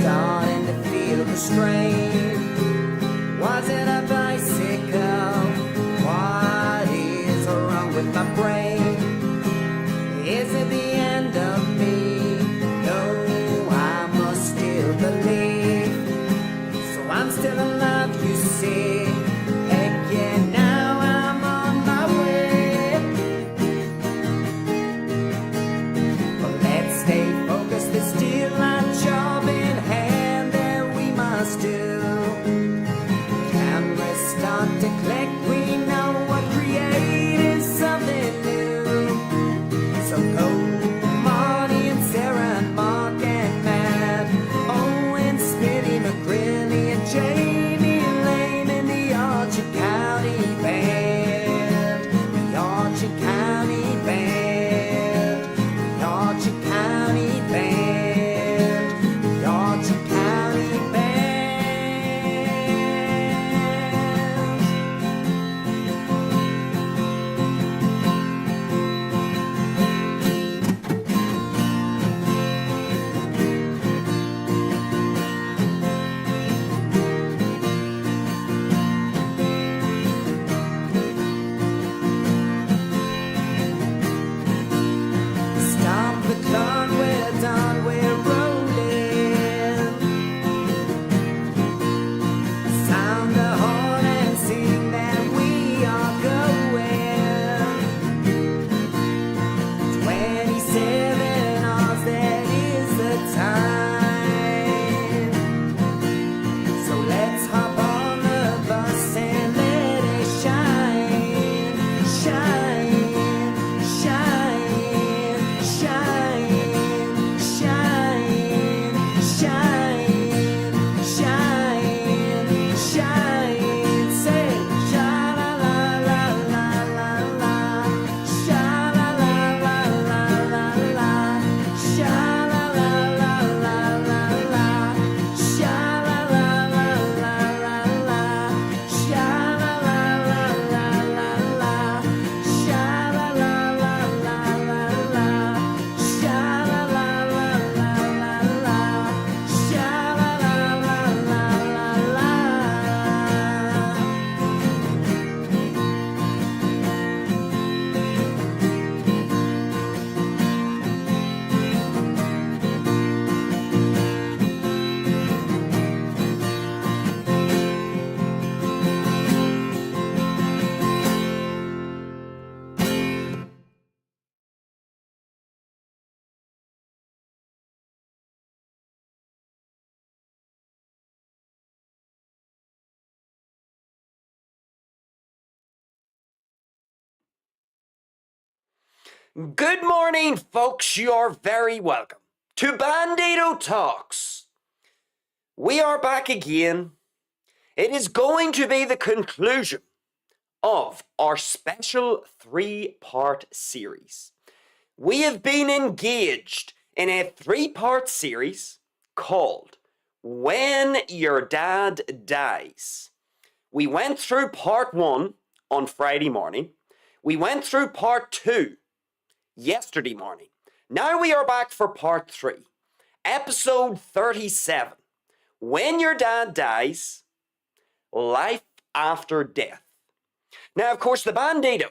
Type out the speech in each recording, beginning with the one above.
starting to feel the strain. Was it a bicycle? What is wrong with my brain? Is it the end of me? No, I must still believe. So I'm still alive, you see. Heck yeah, now I'm on my way. But let's stay focused, there's still a job in hand that we must do. Cameras start to click, we know what creating something new. So go Marty and Sarah and Mark and Matt, Owen, Smitty, McGrilly and Jamie Lane in the Archie County Band. The Archie County Band. The Archie County Band. The Archie County Band. Stop the clock, we're done, we're rolling. Sound the horn and sing that we are going. 27 hours, that is the time. So let's hop on the bus and let it shine, shine, shine, shine, shine, shine, shine, shine. Say sha la la la la la la, sha la la la la la la, sha la la la la la la, sha la la la la la la, sha la la la la la la, sha la la la la la la, sha la la la la la la, sha la la la la la la. Good morning, folks. You're very welcome to Bandido Talks. We are back again. It is going to be the conclusion of our special 3-part series. We have been engaged in a 3-part series called When Your Dad Dies. We went through part 1 on Friday morning. We went through part 2 yesterday morning. Now we are back for part 3, episode 37. When Your Dad Dies, Life After Death. Now, of course, the Bandido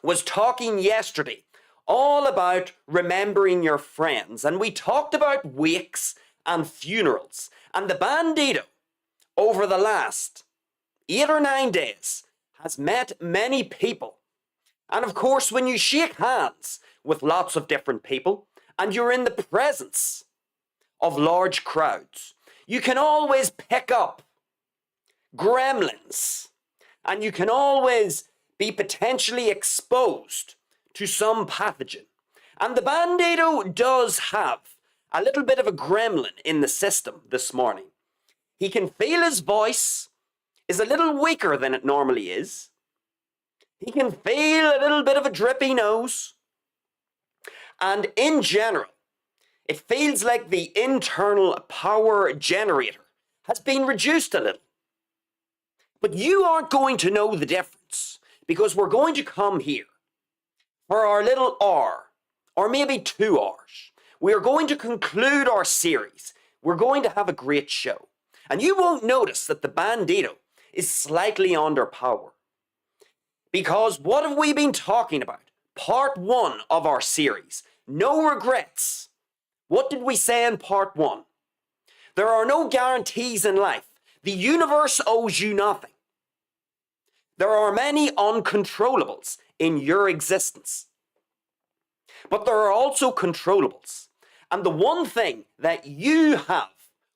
was talking yesterday all about remembering your friends, and we talked about wakes and funerals. And the Bandido, over the last 8 or 9 days, has met many people. And of course, when you shake hands with lots of different people and you're in the presence of large crowds, you can always pick up gremlins, and you can always be potentially exposed to some pathogen. And the Bandido does have a little bit of a gremlin in the system this morning. He can feel his voice is a little weaker than it normally is. He can feel a little bit of a drippy nose. And in general, it feels like the internal power generator has been reduced a little. But you aren't going to know the difference, because we're going to come here for our little hour, or maybe 2 hours. We are going to conclude our series we're going to have a great show. And you won't notice that the Bandido is slightly under power. Because what have we been talking about? Part 1 of our series, No Regrets. What did we say in part 1? There are no guarantees in life. The universe owes you nothing. There are many uncontrollables in your existence. But there are also controllables. And the one thing that you have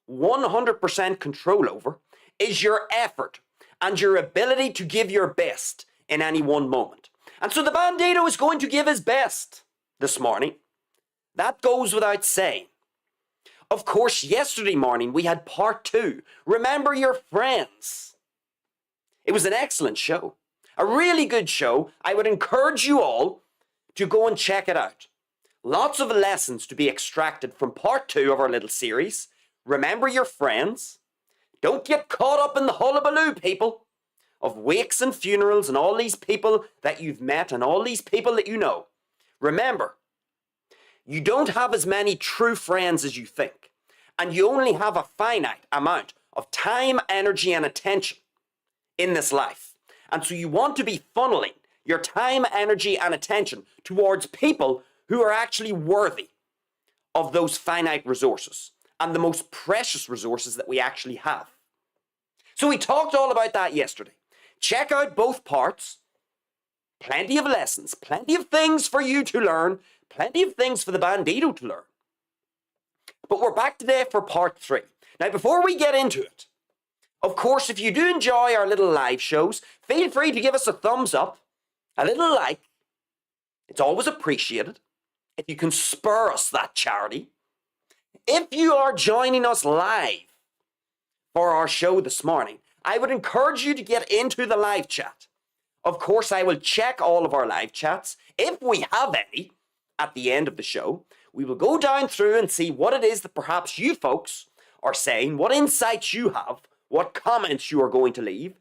100% control over is your effort and your ability to give your best in any one moment. And so the Bandido is going to give his best this morning. That goes without saying. Of course, yesterday morning we had part 2. Remember your friends. It was an excellent show. A really good show. I would encourage you all to go and check it out. Lots of lessons to be extracted from part 2 of our little series. Remember your friends. Don't get caught up in the hullabaloo, people, of wakes and funerals and all these people that you've met and all these people that you know. Remember, you don't have as many true friends as you think, and you only have a finite amount of time, energy, and attention in this life. And so you want to be funneling your time, energy, and attention towards people who are actually worthy of those finite resources and the most precious resources that we actually have. So we talked all about that yesterday. Check out both parts. Plenty of lessons, plenty of things for you to learn, plenty of things for the Bandido to learn. But we're back today for part 3. Now, before we get into it, of course, if you do enjoy our little live shows, feel free to give us a thumbs up, a little like. It's always appreciated. If you can spur us that charity. If you are joining us live for our show this morning, I would encourage you to get into the live chat. Of course, I will check all of our live chats. If we have any at the end of the show, we will go down through and see what it is that perhaps you folks are saying, what insights you have, what comments you are going to leave,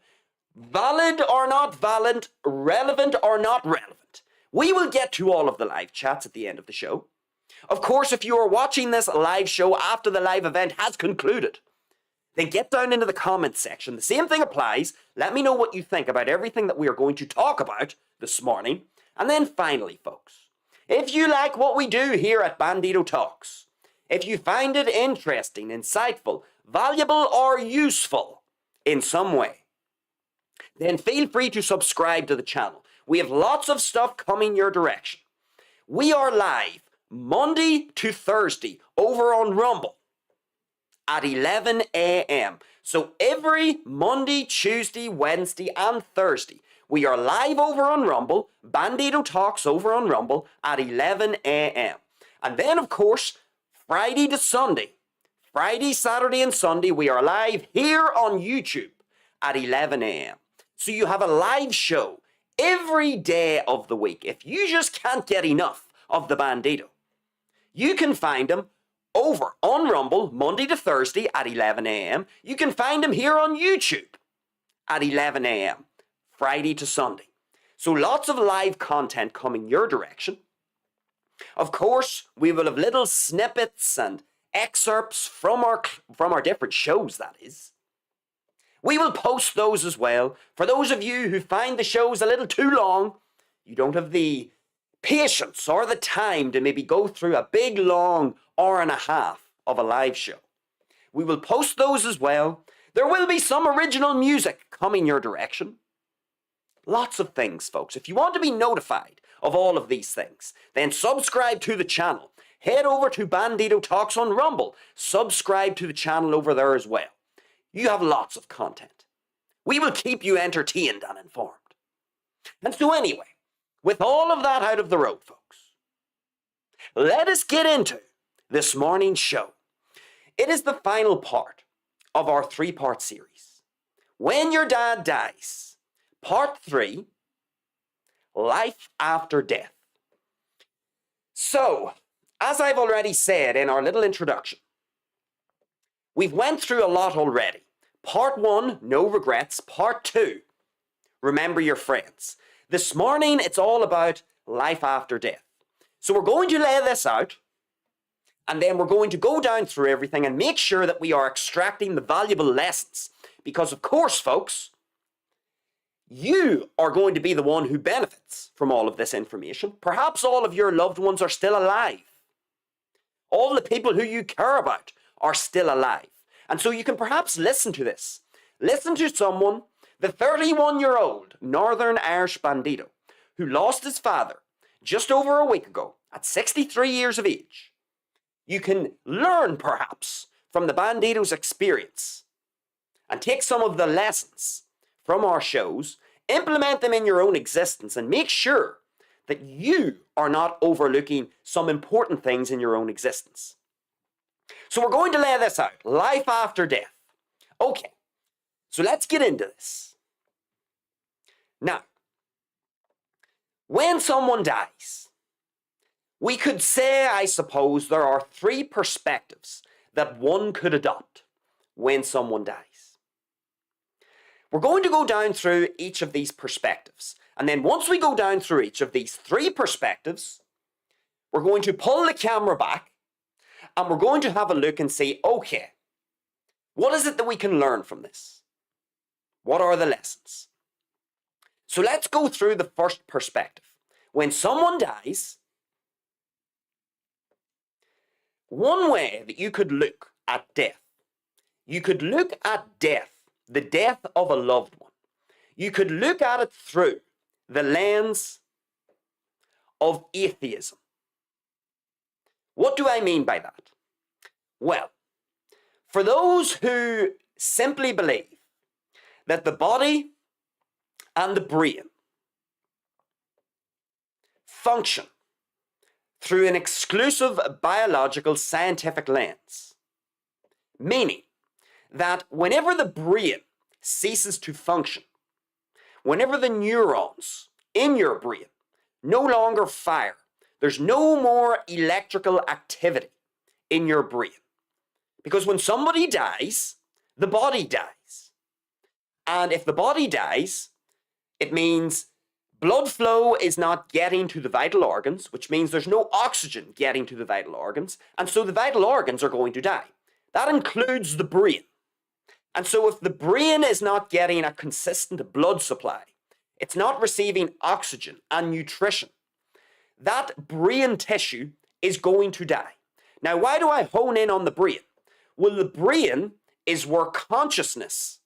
valid or not valid, relevant or not relevant. We will get to all of the live chats at the end of the show. Of course, if you are watching this live show after the live event has concluded, then get down into the comments section. The same thing applies. Let me know what you think about everything that we are going to talk about this morning. And then finally, folks, if you like what we do here at Bandido Talks, if you find it interesting, insightful, valuable, or useful in some way, then feel free to subscribe to the channel. We have lots of stuff coming your direction. We are live Monday to Thursday over on Rumble at 11 a.m. So every Monday, Tuesday, Wednesday, and Thursday, we are live over on Rumble, Bandido Talks over on Rumble at 11 a.m. And then, of course, Friday to Sunday, Friday, Saturday, and Sunday, we are live here on YouTube at 11 a.m. So you have a live show every day of the week. If you just can't get enough of the Bandido, you can find them over on Rumble Monday to Thursday at 11 a.m. You can find them here on YouTube at 11 a.m. Friday to Sunday. So lots of live content coming your direction. Of course, we will have little snippets and excerpts from our different shows, that is. We will post those as well. For those of you who find the shows a little too long, you don't have the patience or the time to maybe go through a big, long hour and a half of a live show. We will post those as well. There will be some original music coming your direction. Lots of things, folks. If you want to be notified of all of these things, then subscribe to the channel. Head over to Bandido Talks on Rumble. Subscribe to the channel over there as well. You have lots of content. We will keep you entertained and informed. And so anyway, with all of that out of the road, folks, let us get into this morning's show. It is the final part of our 3-part series. When Your Dad Dies, Part 3, Life After Death. So, as I've already said in our little introduction, we've went through a lot already. Part 1, No Regrets. Part 2, Remember Your Friends. This morning, it's all about life after death. So we're going to lay this out, And then we're going to go down through everything and make sure that we are extracting the valuable lessons. Because of course, folks, you are going to be the one who benefits from all of this information. Perhaps all of your loved ones are still alive. All the people who you care about are still alive. And so you can perhaps listen to this. Listen to someone, the 31-year-old Northern Irish Bandido, who lost his father just over a week ago at 63 years of age. You can learn, perhaps, from the Bandido's experience and take some of the lessons from our shows, implement them in your own existence, and make sure that you are not overlooking some important things in your own existence. So we're going to lay this out. Life after death. Okay, so let's get into this. Now, when someone dies, we could say, I suppose, there are three perspectives that one could adopt when someone dies. We're going to go down through each of these perspectives. And then once we go down through each of these three perspectives, we're going to pull the camera back and we're going to have a look and say, okay, what is it that we can learn from this? What are the lessons? So let's go through the first perspective. When someone dies, one way that you could look at death, you could look at death, the death of a loved one. You could look at it through the lens of atheism. What do I mean by that? Well, for those who simply believe that the body and the brain function through an exclusive biological scientific lens, meaning that whenever the brain ceases to function, whenever the neurons in your brain no longer fire, there's no more electrical activity in your brain. Because when somebody dies, the body dies. And if the body dies, it means blood flow is not getting to the vital organs, which means there's no oxygen getting to the vital organs, and so the vital organs are going to die. That includes the brain. And so if the brain is not getting a consistent blood supply, it's not receiving oxygen and nutrition, that brain tissue is going to die. Now, why do I hone in on the brain? Well, the brain is where consciousness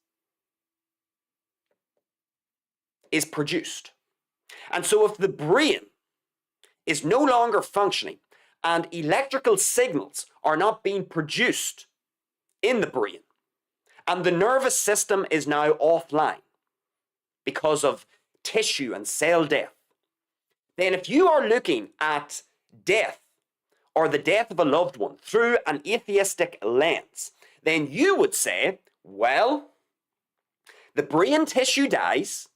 is produced. And so if the brain is no longer functioning and electrical signals are not being produced in the brain, and the nervous system is now offline because of tissue and cell death, then if you are looking at death or the death of a loved one through an atheistic lens, then you would say, well, the brain tissue dies.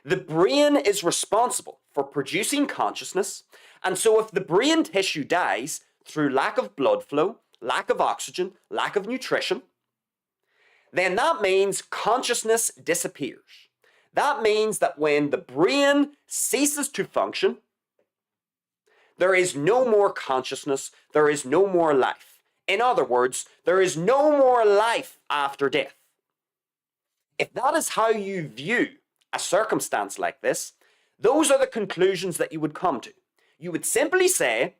The brain is responsible for producing consciousness, and so if the brain tissue dies through lack of blood flow, lack of oxygen, lack of nutrition, then that means consciousness disappears. That means that when the brain ceases to function, there is no more consciousness, there is no more life. In other words, there is no more life after death. If that is how you view a circumstance like this, those are the conclusions that you would come to. You would simply say,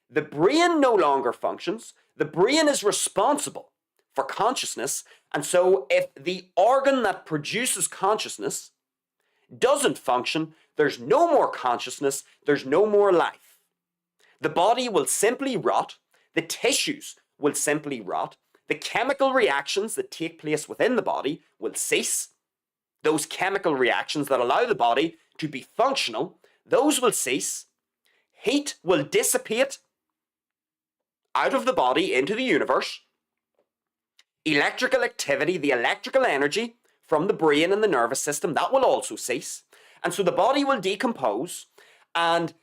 the brain no longer functions, the brain is responsible for consciousness, and so if the organ that produces consciousness doesn't function, there's no more consciousness, there's no more life. The body will simply rot, the tissues will simply rot, the chemical reactions that take place within the body will cease. Those chemical reactions that allow the body to be functional, those will cease. Heat will dissipate out of the body into the universe. Electrical activity, the electrical energy from the brain and the nervous system, that will also cease. And so the body will decompose, and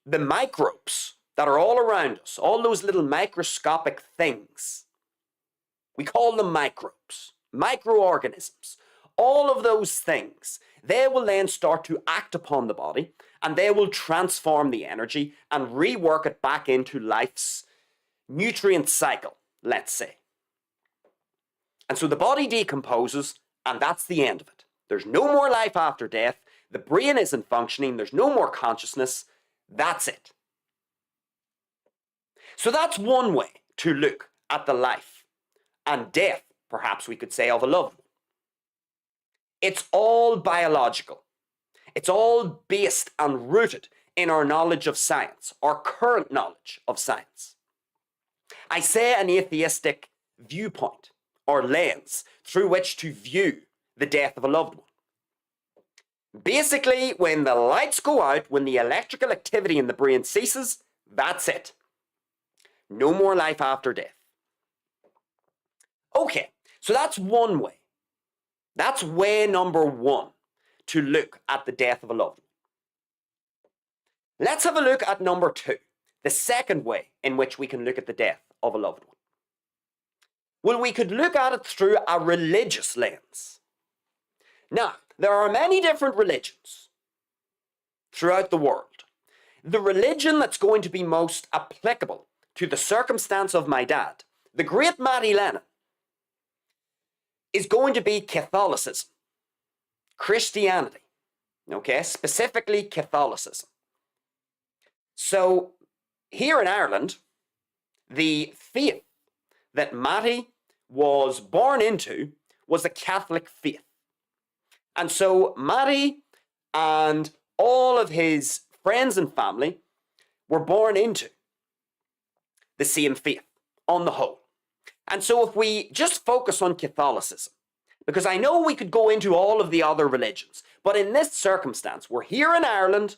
the microbes that are all around us, all those little microscopic things, we call them microbes, microorganisms. All of those things, they will then start to act upon the body, and they will transform the energy and rework it back into life's nutrient cycle, let's say. And so the body decomposes, and that's the end of it. There's no more life after death. The brain isn't functioning. There's no more consciousness. That's it. So that's one way to look at the life and death, perhaps we could say, of a loved one. It's all biological. It's all based and rooted in our knowledge of science, our current knowledge of science. I say an atheistic viewpoint or lens through which to view the death of a loved one. Basically, when the lights go out, when the electrical activity in the brain ceases, that's it. No more life after death. Okay, so that's one way. That's way number one to look at the death of a loved one. Let's have a look at number two, the second way in which we can look at the death of a loved one. Well, we could look at it through a religious lens. Now, there are many different religions throughout the world. The religion that's going to be most applicable to the circumstance of my dad, the great Mattie Lennon, is going to be Catholicism, Christianity, okay, specifically Catholicism. So here in Ireland, the faith that Mattie was born into was the Catholic faith. And so Mattie and all of his friends and family were born into the same faith on the whole. And so if we just focus on Catholicism, because I know we could go into all of the other religions, but in this circumstance, we're here in Ireland,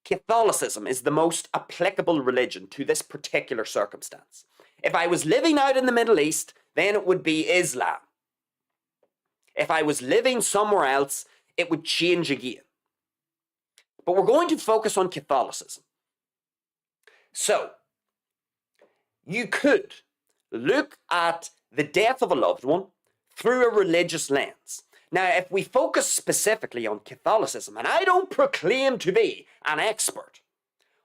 Catholicism is the most applicable religion to this particular circumstance. If I was living out in the Middle East, then it would be Islam. If I was living somewhere else, it would change again. But we're going to focus on Catholicism. So, you could look at the death of a loved one through a religious lens. Now, if we focus specifically on Catholicism, and I don't proclaim to be an expert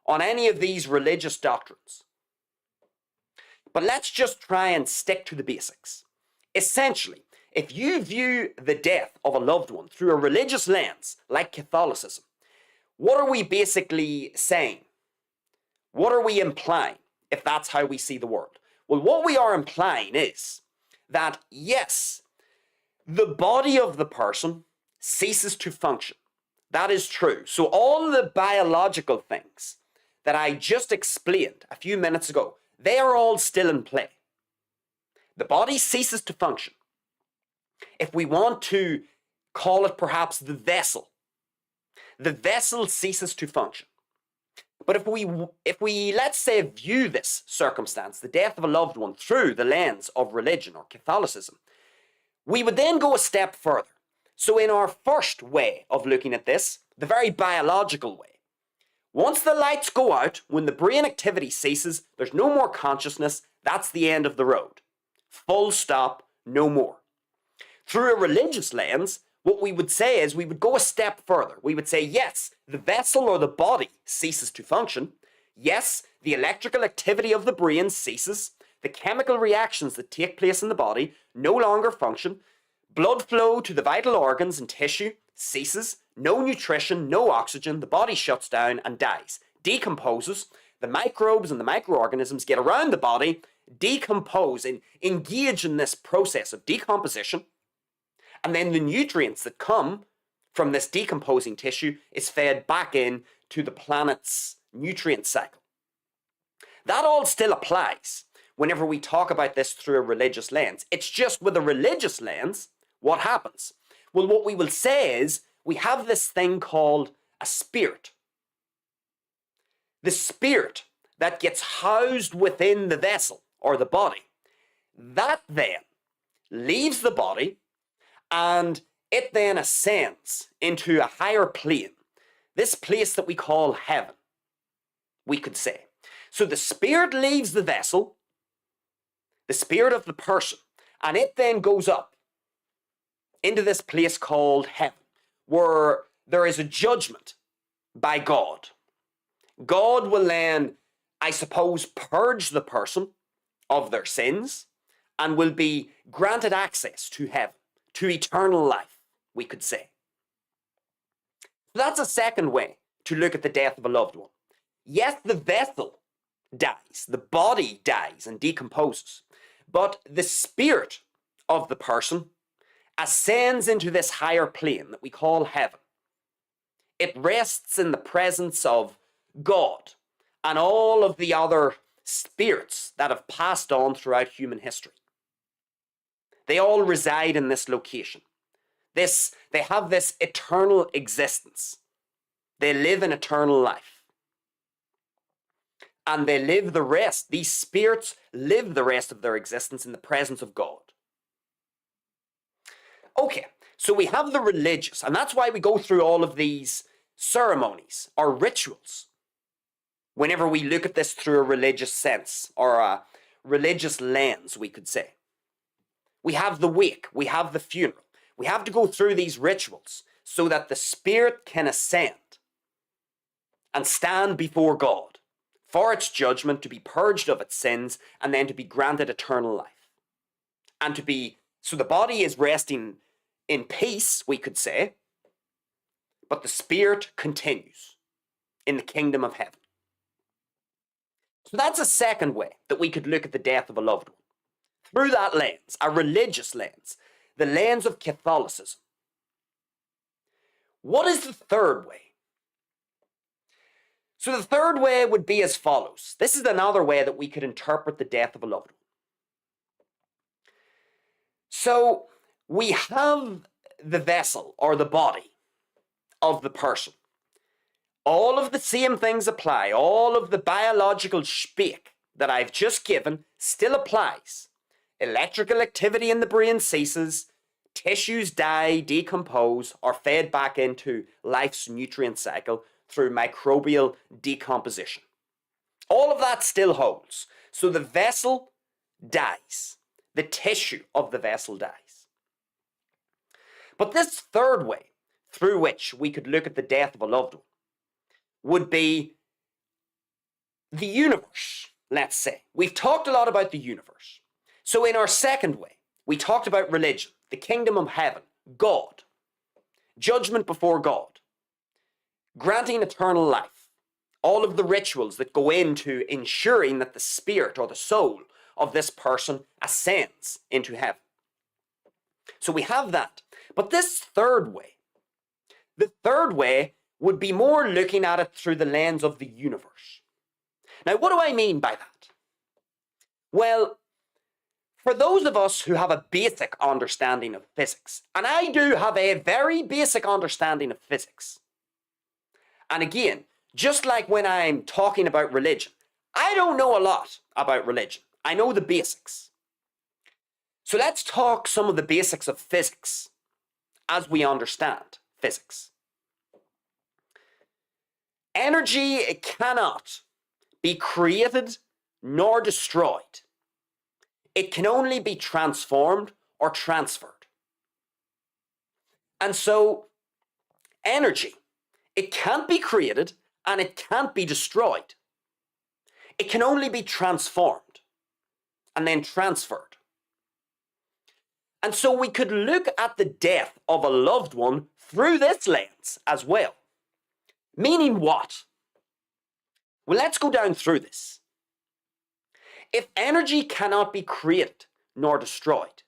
on any of these religious doctrines, but let's just try and stick to the basics. Essentially, if you view the death of a loved one through a religious lens, like Catholicism, what are we basically saying? What are we implying, if that's how we see the world? Well, what we are implying is that, yes, the body of the person ceases to function. That is true. So all the biological things that I just explained a few minutes ago, they are all still in play. The body ceases to function. If we want to call it perhaps the vessel ceases to function. But if we, let's say, view this circumstance, the death of a loved one, through the lens of religion or Catholicism, we would then go a step further. So in our first way of looking at this, the very biological way, once the lights go out, when the brain activity ceases, there's no more consciousness, that's the end of the road. Full stop, no more. Through a religious lens, what we would say is we would go a step further. We would say, yes, the vessel or the body ceases to function. Yes, the electrical activity of the brain ceases. The chemical reactions that take place in the body no longer function. Blood flow to the vital organs and tissue ceases. No nutrition, no oxygen. The body shuts down and dies. Decomposes. The microbes and the microorganisms get around the body, decompose and engage in this process of decomposition. And then the nutrients that come from this decomposing tissue is fed back in to the planet's nutrient cycle. That all still applies whenever we talk about this through a religious lens. It's just with a religious lens, what happens? Well, what we will say is we have this thing called a spirit. The spirit that gets housed within the vessel or the body, that then leaves the body, and it then ascends into a higher plane, this place that we call heaven, we could say. So the spirit leaves the vessel, the spirit of the person, and it then goes up into this place called heaven, where there is a judgment by God. God will then I suppose, purge the person of their sins and will be granted access to heaven, to eternal life, we could say. So that's a second way to look at the death of a loved one. Yes, the vessel dies, the body dies and decomposes, but the spirit of the person ascends into this higher plane that we call heaven. It rests in the presence of God and all of the other spirits that have passed on throughout human history. They all reside in this location. They have this eternal existence. They live an eternal life. And they live the rest, these spirits live the rest of their existence in the presence of God. Okay, so we have the religious, and that's why we go through all of these ceremonies or rituals whenever we look at this through a religious sense or a religious lens, we could say. We have the wake, we have the funeral. We have to go through these rituals so that the spirit can ascend and stand before God for its judgment, to be purged of its sins, and then to be granted eternal life. And to be, so the body is resting in peace, we could say, but the spirit continues in the kingdom of heaven. So that's a second way that we could look at the death of a loved one. Through that lens, a religious lens, the lens of Catholicism. What is the third way? So the third way would be as follows. This is another way that we could interpret the death of a loved one. So we have the vessel or the body of the person. All of the same things apply. All of the biological speak that I've just given still applies. Electrical activity in the brain ceases, tissues die, decompose, or fed back into life's nutrient cycle through microbial decomposition. All of that still holds. So the vessel dies. The tissue of the vessel dies. But this third way through which we could look at the death of a loved one would be the universe, let's say. We've talked a lot about the universe. So in our second way, we talked about religion, the kingdom of heaven, God, judgment before God, granting eternal life, all of the rituals that go into ensuring that the spirit or the soul of this person ascends into heaven. So we have that. But this third way, the third way would be more looking at it through the lens of the universe. Now, what do I mean by that? Well, for those of us who have a basic understanding of physics, and I do have a very basic understanding of physics, and again, just like when I'm talking about religion, I don't know a lot about religion. I know the basics. So let's talk some of the basics of physics as we understand physics. Energy cannot be created nor destroyed. It can only be transformed or transferred. And so, energy, it can't be created and it can't be destroyed. It can only be transformed and then transferred. And so we could look at the death of a loved one through this lens as well. Meaning what? Well, let's go down through this. If energy cannot be created nor destroyed,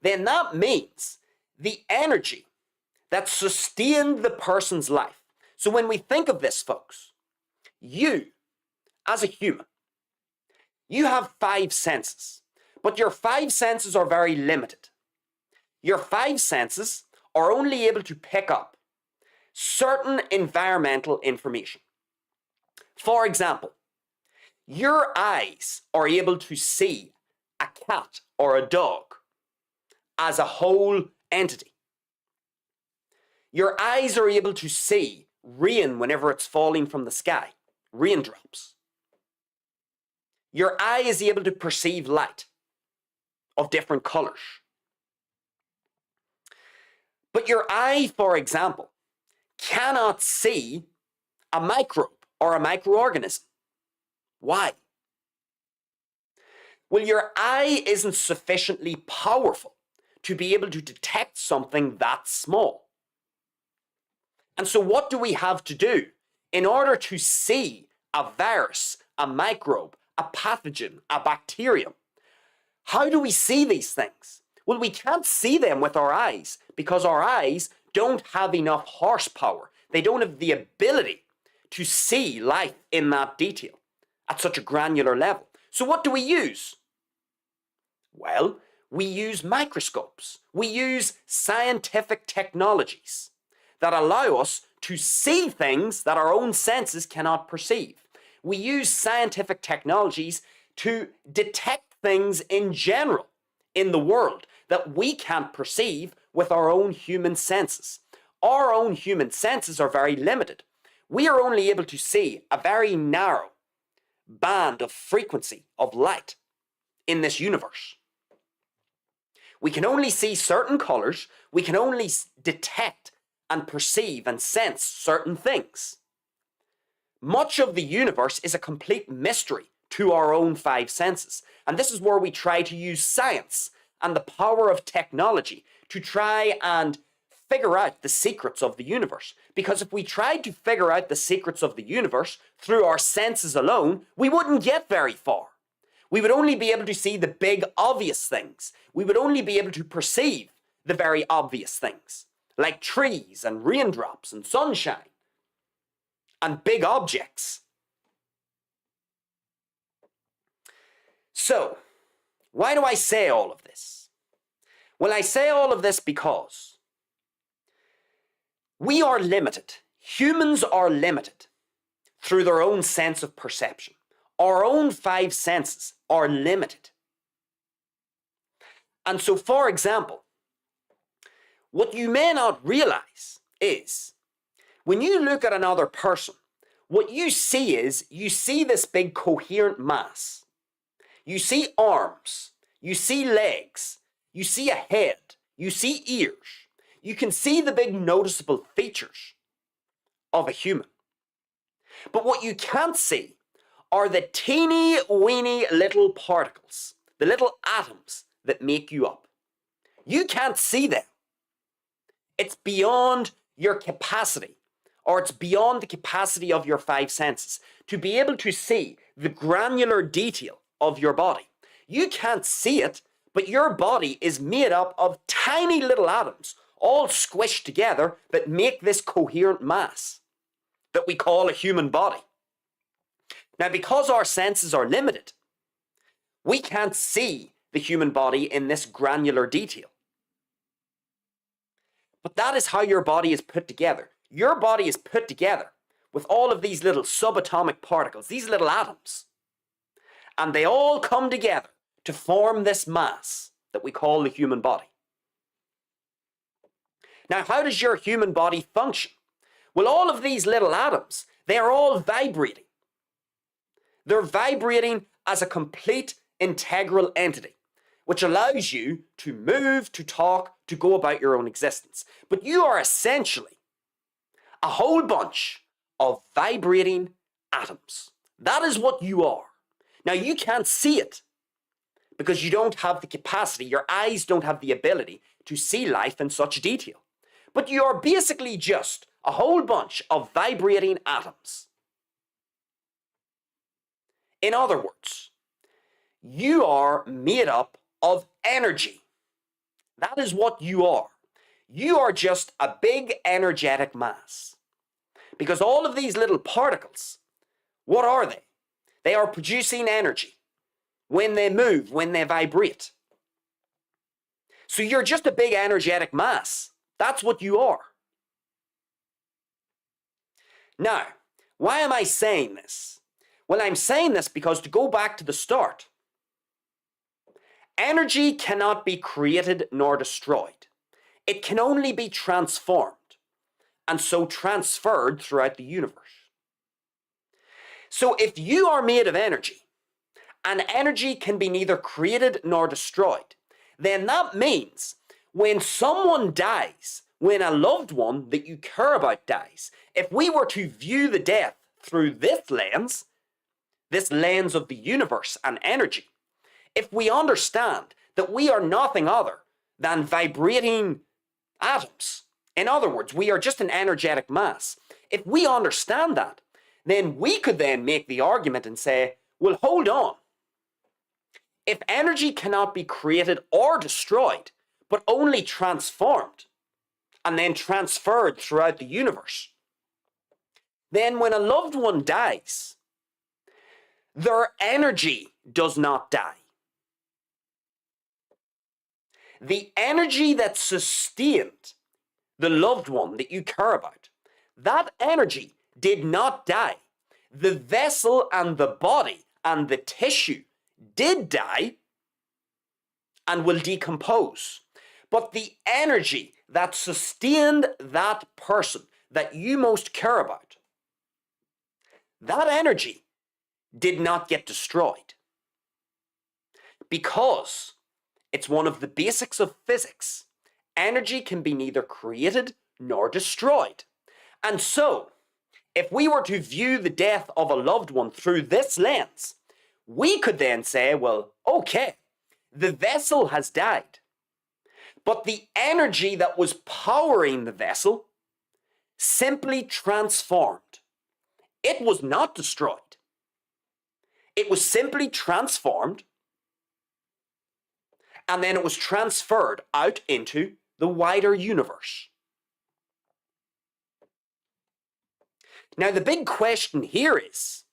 then that means the energy that sustained the person's life. So when we think of this, folks, you, as a human, you have 5 senses, but your 5 senses are very limited. Your 5 senses are only able to pick up certain environmental information. For example, your eyes are able to see a cat or a dog as a whole entity. Your eyes are able to see rain whenever it's falling from the sky, raindrops. Your eye is able to perceive light of different colors. But your eye, for example, cannot see a microbe or a microorganism. Why? Well, your eye isn't sufficiently powerful to be able to detect something that small. And so what do we have to do in order to see a virus, a microbe, a pathogen, a bacterium? How do we see these things? Well, we can't see them with our eyes because our eyes don't have enough horsepower. They don't have the ability to see life in that detail at such a granular level. So what do we use? Well, we use microscopes. We use scientific technologies that allow us to see things that our own senses cannot perceive. We use scientific technologies to detect things in general in the world that we can't perceive with our own human senses. Our own human senses are very limited. We are only able to see a very narrow band of frequency of light in this universe. We can only see certain colors. We can only detect and perceive and sense certain things. Much of the universe is a complete mystery to our own five senses. And this is where we try to use science and the power of technology to try and figure out the secrets of the universe. Because if we tried to figure out the secrets of the universe through our senses alone, we wouldn't get very far. We would only be able to see the big obvious things. We would only be able to perceive the very obvious things, like trees and raindrops and sunshine and big objects. So, why do I say all of this? Well, I say all of this because we are limited. Humans are limited through their own sense of perception. Our own five senses are limited. And so, for example, what you may not realize is when you look at another person, what you see is you see this big coherent mass. You see arms, you see legs, you see a head, you see ears. You can see the big noticeable features of a human. But what you can't see are the teeny weeny little particles, the little atoms that make you up. You can't see them. It's beyond your capacity, or it's beyond the capacity of your five senses to be able to see the granular detail of your body. You can't see it, but your body is made up of tiny little atoms, all squished together, that make this coherent mass that we call a human body. Now, because our senses are limited, we can't see the human body in this granular detail. But that is how your body is put together. Your body is put together with all of these little subatomic particles, these little atoms. And they all come together to form this mass that we call the human body. Now, how does your human body function? Well, all of these little atoms, they are all vibrating. They're vibrating as a complete integral entity, which allows you to move, to talk, to go about your own existence. But you are essentially a whole bunch of vibrating atoms. That is what you are. Now, you can't see it because you don't have the capacity, your eyes don't have the ability to see life in such detail. But you are basically just a whole bunch of vibrating atoms. In other words, you are made up of energy. That is what you are. You are just a big energetic mass. Because all of these little particles, what are they? They are producing energy when they move, when they vibrate. So you're just a big energetic mass. That's what you are. Now, why am I saying this? Well, I'm saying this because, to go back to the start, energy cannot be created nor destroyed. It can only be transformed, and so transferred throughout the universe. So if you are made of energy, and energy can be neither created nor destroyed, then that means when someone dies, when a loved one that you care about dies, if we were to view the death through this lens, this lens of the universe and energy, if we understand that we are nothing other than vibrating atoms, in other words, we are just an energetic mass, if we understand that, then we could then make the argument and say, well, hold on. If energy cannot be created or destroyed, but only transformed and then transferred throughout the universe, then when a loved one dies, their energy does not die. The energy that sustained the loved one that you care about, that energy did not die. The vessel and the body and the tissue did die and will decompose. But the energy that sustained that person that you most care about, that energy did not get destroyed. Because it's one of the basics of physics. Energy can be neither created nor destroyed. And so, if we were to view the death of a loved one through this lens, we could then say, well, okay, the vessel has died, but the energy that was powering the vessel simply transformed. It was not destroyed. It was simply transformed, and then it was transferred out into the wider universe. Now, the big question here is,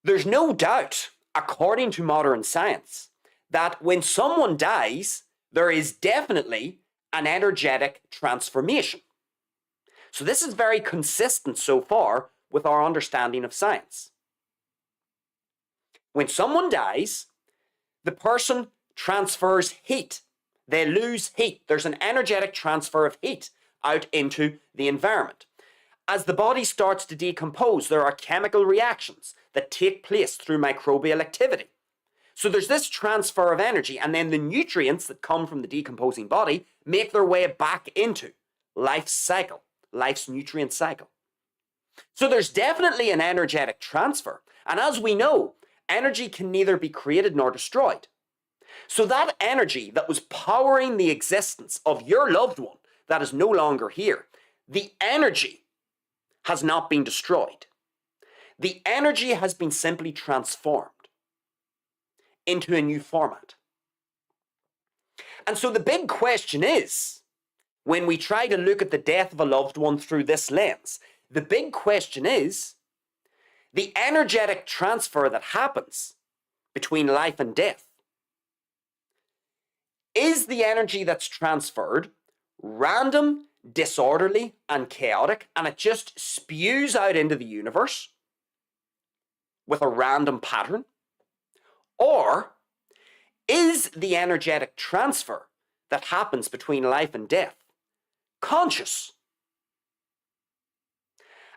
there's no doubt, according to modern science, that when someone dies, there is definitely an energetic transformation. So this is very consistent so far with our understanding of science. When someone dies, the person transfers heat. They lose heat. There's an energetic transfer of heat out into the environment. As the body starts to decompose, there are chemical reactions that take place through microbial activity. So there's this transfer of energy, and then the nutrients that come from the decomposing body make their way back into life's cycle, life's nutrient cycle. So there's definitely an energetic transfer. And as we know, energy can neither be created nor destroyed. So that energy that was powering the existence of your loved one that is no longer here, the energy has not been destroyed. The energy has been simply transformed into a new format. And so the big question is, when we try to look at the death of a loved one through this lens, the big question is, the energetic transfer that happens between life and death, is the energy that's transferred random, disorderly, and chaotic, and it just spews out into the universe with a random pattern? Or is the energetic transfer that happens between life and death conscious?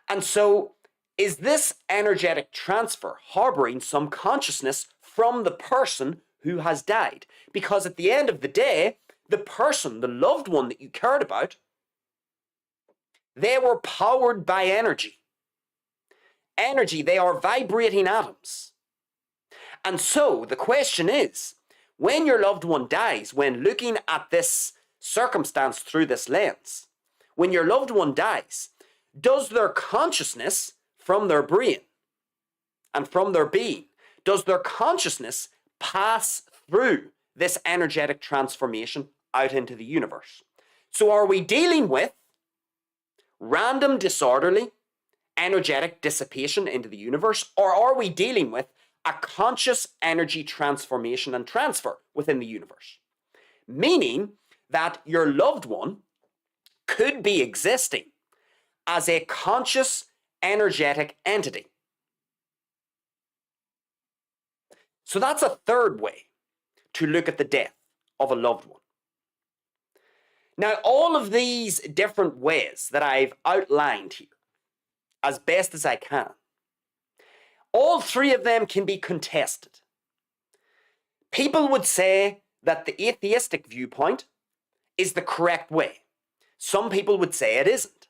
And so, is this energetic transfer harboring some consciousness from the person who has died? Because at the end of the day, the person, the loved one that you cared about, they were powered by energy. Energy, they are vibrating atoms. And so the question is, when your loved one dies, when looking at this circumstance through this lens, when your loved one dies, does their consciousness from their brain and from their being, does their consciousness pass through this energetic transformation out into the universe? So are we dealing with random, disorderly, energetic dissipation into the universe, or are we dealing with a conscious energy transformation and transfer within the universe? Meaning that your loved one could be existing as a conscious, energetic entity. So that's a third way to look at the death of a loved one. Now, all of these different ways that I've outlined here, as best as I can, all three of them can be contested. People would say that the atheistic viewpoint is the correct way. Some people would say it isn't.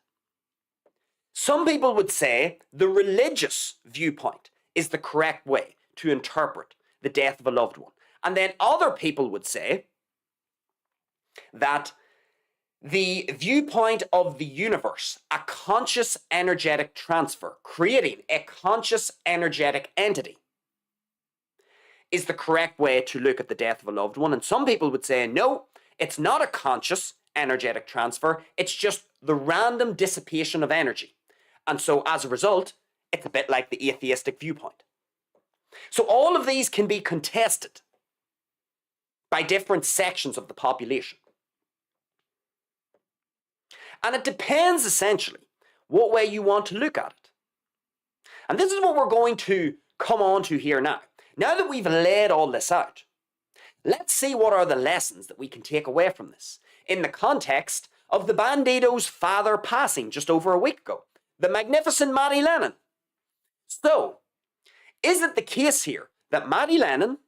Some people would say the religious viewpoint is the correct way to interpret the death of a loved one. And then other people would say that the viewpoint of the universe, a conscious energetic transfer, creating a conscious energetic entity, is the correct way to look at the death of a loved one. And some people would say, no, it's not a conscious energetic transfer, it's just the random dissipation of energy. And so as a result, it's a bit like the atheistic viewpoint. So all of these can be contested by different sections of the population. And it depends essentially what way you want to look at it. And this is what we're going to come on to here now. Now that we've laid all this out, let's see what are the lessons that we can take away from this in the context of the Bandido's father passing just over a week ago, the magnificent Mattie Lennon. So, is it the case here that Mattie Lennon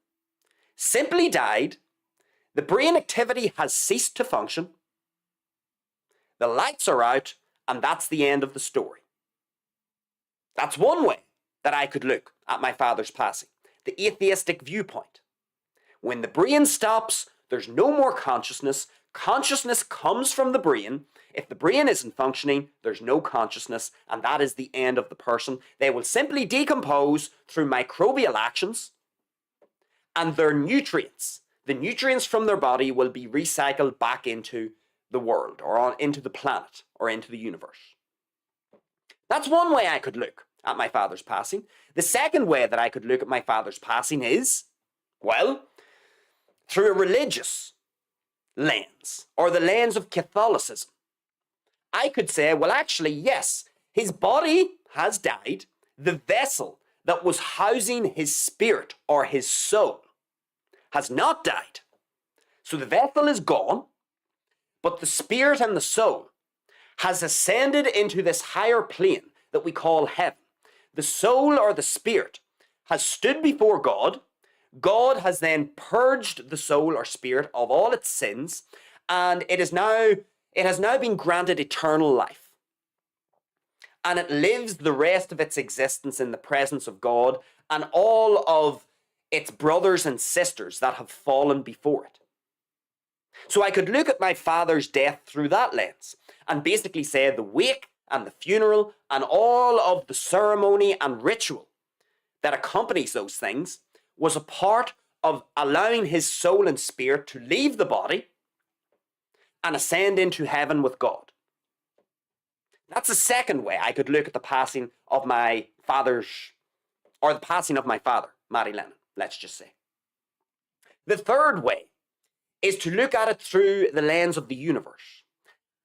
simply died, the brain activity has ceased to function, the lights are out, and that's the end of the story? That's one way that I could look at my father's passing, the atheistic viewpoint. When the brain stops, there's no more consciousness. Consciousness comes from the brain. If the brain isn't functioning, there's no consciousness, and that is the end of the person. They will simply decompose through microbial actions, and their nutrients, the nutrients from their body, will be recycled back into the world, or into the planet, or into the universe. That's one way I could look at my father's passing. The second way that I could look at my father's passing is, well, through a religious lens, or the lens of Catholicism. I could say, well, actually, yes, his body has died. The vessel that was housing his spirit or his soul has not died. So the vessel is gone, but the spirit and the soul has ascended into this higher plane that we call heaven. The soul or the spirit has stood before God. God has then purged the soul or spirit of all its sins, and it has now been granted eternal life. And it lives the rest of its existence in the presence of God and all of its brothers and sisters that have fallen before it. So I could look at my father's death through that lens and basically say the wake and the funeral and all of the ceremony and ritual that accompanies those things was a part of allowing his soul and spirit to leave the body and ascend into heaven with God. That's the second way I could look at the passing of my father's, or the passing of my father, Mattie Lennon, let's just say. The third way is to look at it through the lens of the universe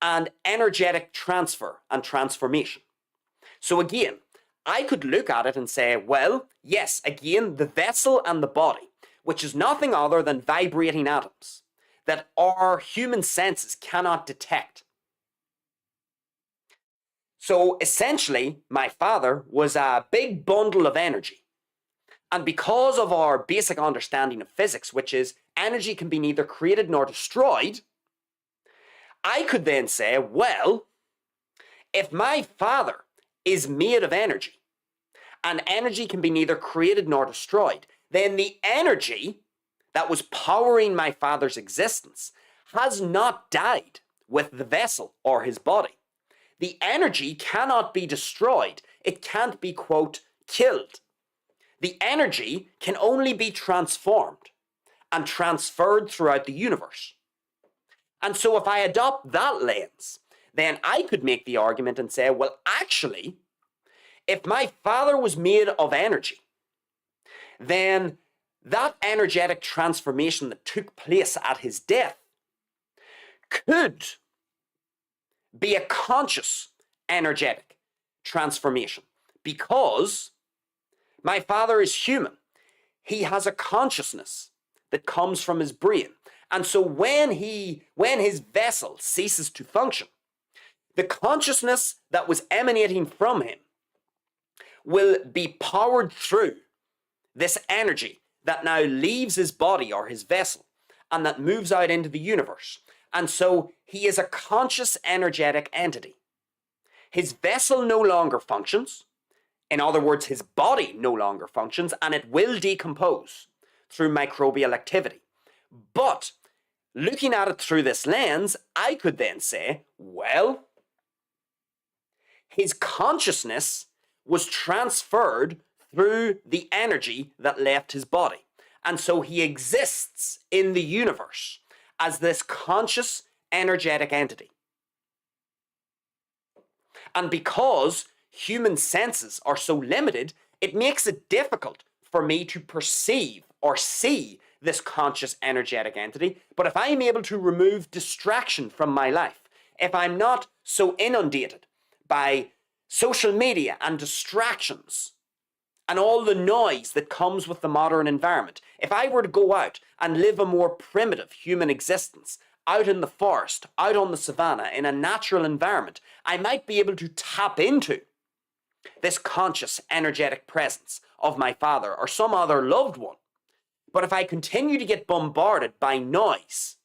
and energetic transfer and transformation. So again, I could look at it and say, well, yes, again, the vessel and the body, which is nothing other than vibrating atoms that our human senses cannot detect. So essentially, my father was a big bundle of energy. And because of our basic understanding of physics, which is energy can be neither created nor destroyed, I could then say, well, if my father is made of energy, and energy can be neither created nor destroyed, then the energy that was powering my father's existence has not died with the vessel or his body. The energy cannot be destroyed. It can't be, quote, killed. The energy can only be transformed and transferred throughout the universe. And so if I adopt that lens, then I could make the argument and say, well, actually, if my father was made of energy, then that energetic transformation that took place at his death could be a conscious energetic transformation, because my father is human. He has a consciousness that comes from his brain. And so when his vessel ceases to function, the consciousness that was emanating from him will be powered through this energy that now leaves his body or his vessel and that moves out into the universe. And so he is a conscious energetic entity. His vessel no longer functions. In other words, his body no longer functions and it will decompose through microbial activity. But looking at it through this lens, I could then say, well, his consciousness was transferred through the energy that left his body. And so he exists in the universe as this conscious, energetic entity. And because human senses are so limited, it makes it difficult for me to perceive or see this conscious, energetic entity. But if I'm able to remove distraction from my life, if I'm not so inundated by social media and distractions and all the noise that comes with the modern environment, if I were to go out and live a more primitive human existence, out in the forest, out on the savannah, in a natural environment, I might be able to tap into this conscious, energetic presence of my father or some other loved one. But if I continue to get bombarded by noise,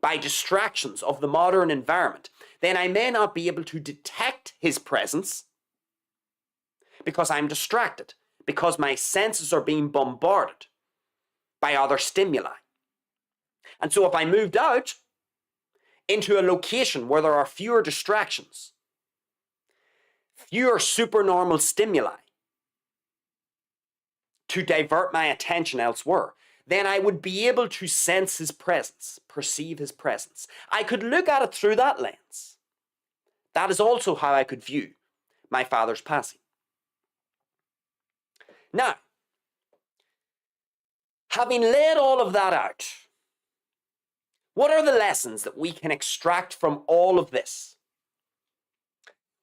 by distractions of the modern environment, then I may not be able to detect his presence because I'm distracted, because my senses are being bombarded by other stimuli. And so if I moved out into a location where there are fewer distractions, fewer supernormal stimuli to divert my attention elsewhere, then I would be able to sense his presence, perceive his presence. I could look at it through that lens. That is also how I could view my father's passing. Now, having laid all of that out, what are the lessons that we can extract from all of this?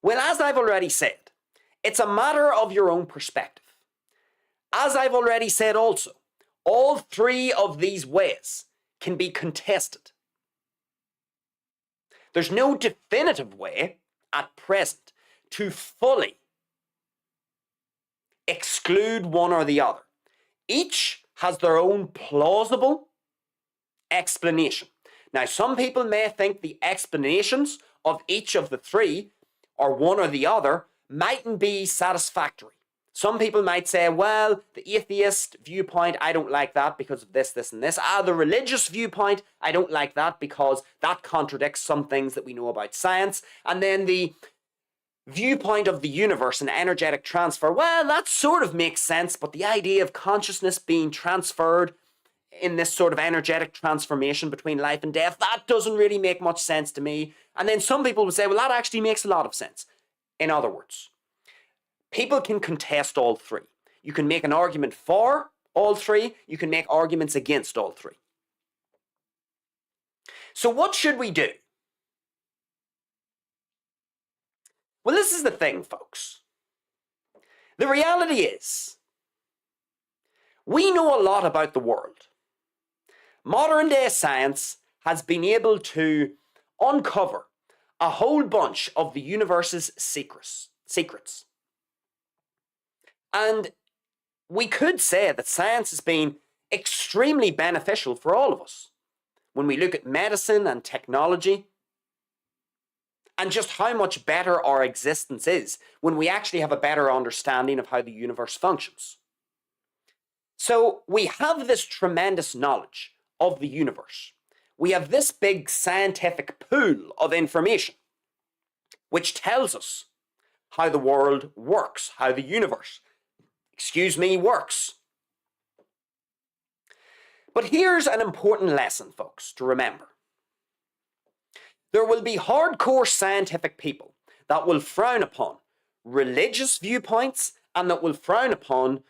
Well, as I've already said, it's a matter of your own perspective. As I've already said also, all three of these ways can be contested. There's no definitive way at present to fully exclude one or the other. Each has their own plausible explanation. Now, some people may think the explanations of each of the three, or one or the other, mightn't be satisfactory. Some people might say, well, the atheist viewpoint, I don't like that because of this, this, and this. The religious viewpoint, I don't like that because that contradicts some things that we know about science. And then the viewpoint of the universe and energetic transfer, well, that sort of makes sense, but the idea of consciousness being transferred in this sort of energetic transformation between life and death, that doesn't really make much sense to me. And then some people would say, well, that actually makes a lot of sense. In other words, people can contest all three. You can make an argument for all three. You can make arguments against all three. So what should we do? Well, this is the thing, folks. The reality is, we know a lot about the world. Modern day science has been able to uncover a whole bunch of the universe's secrets. And we could say that science has been extremely beneficial for all of us when we look at medicine and technology, and just how much better our existence is when we actually have a better understanding of how the universe functions. So we have this tremendous knowledge of the universe. We have this big scientific pool of information which tells us how the world works, how the universe, works. But here's an important lesson, folks, to remember. There will be hardcore scientific people that will frown upon religious viewpoints and that will frown upon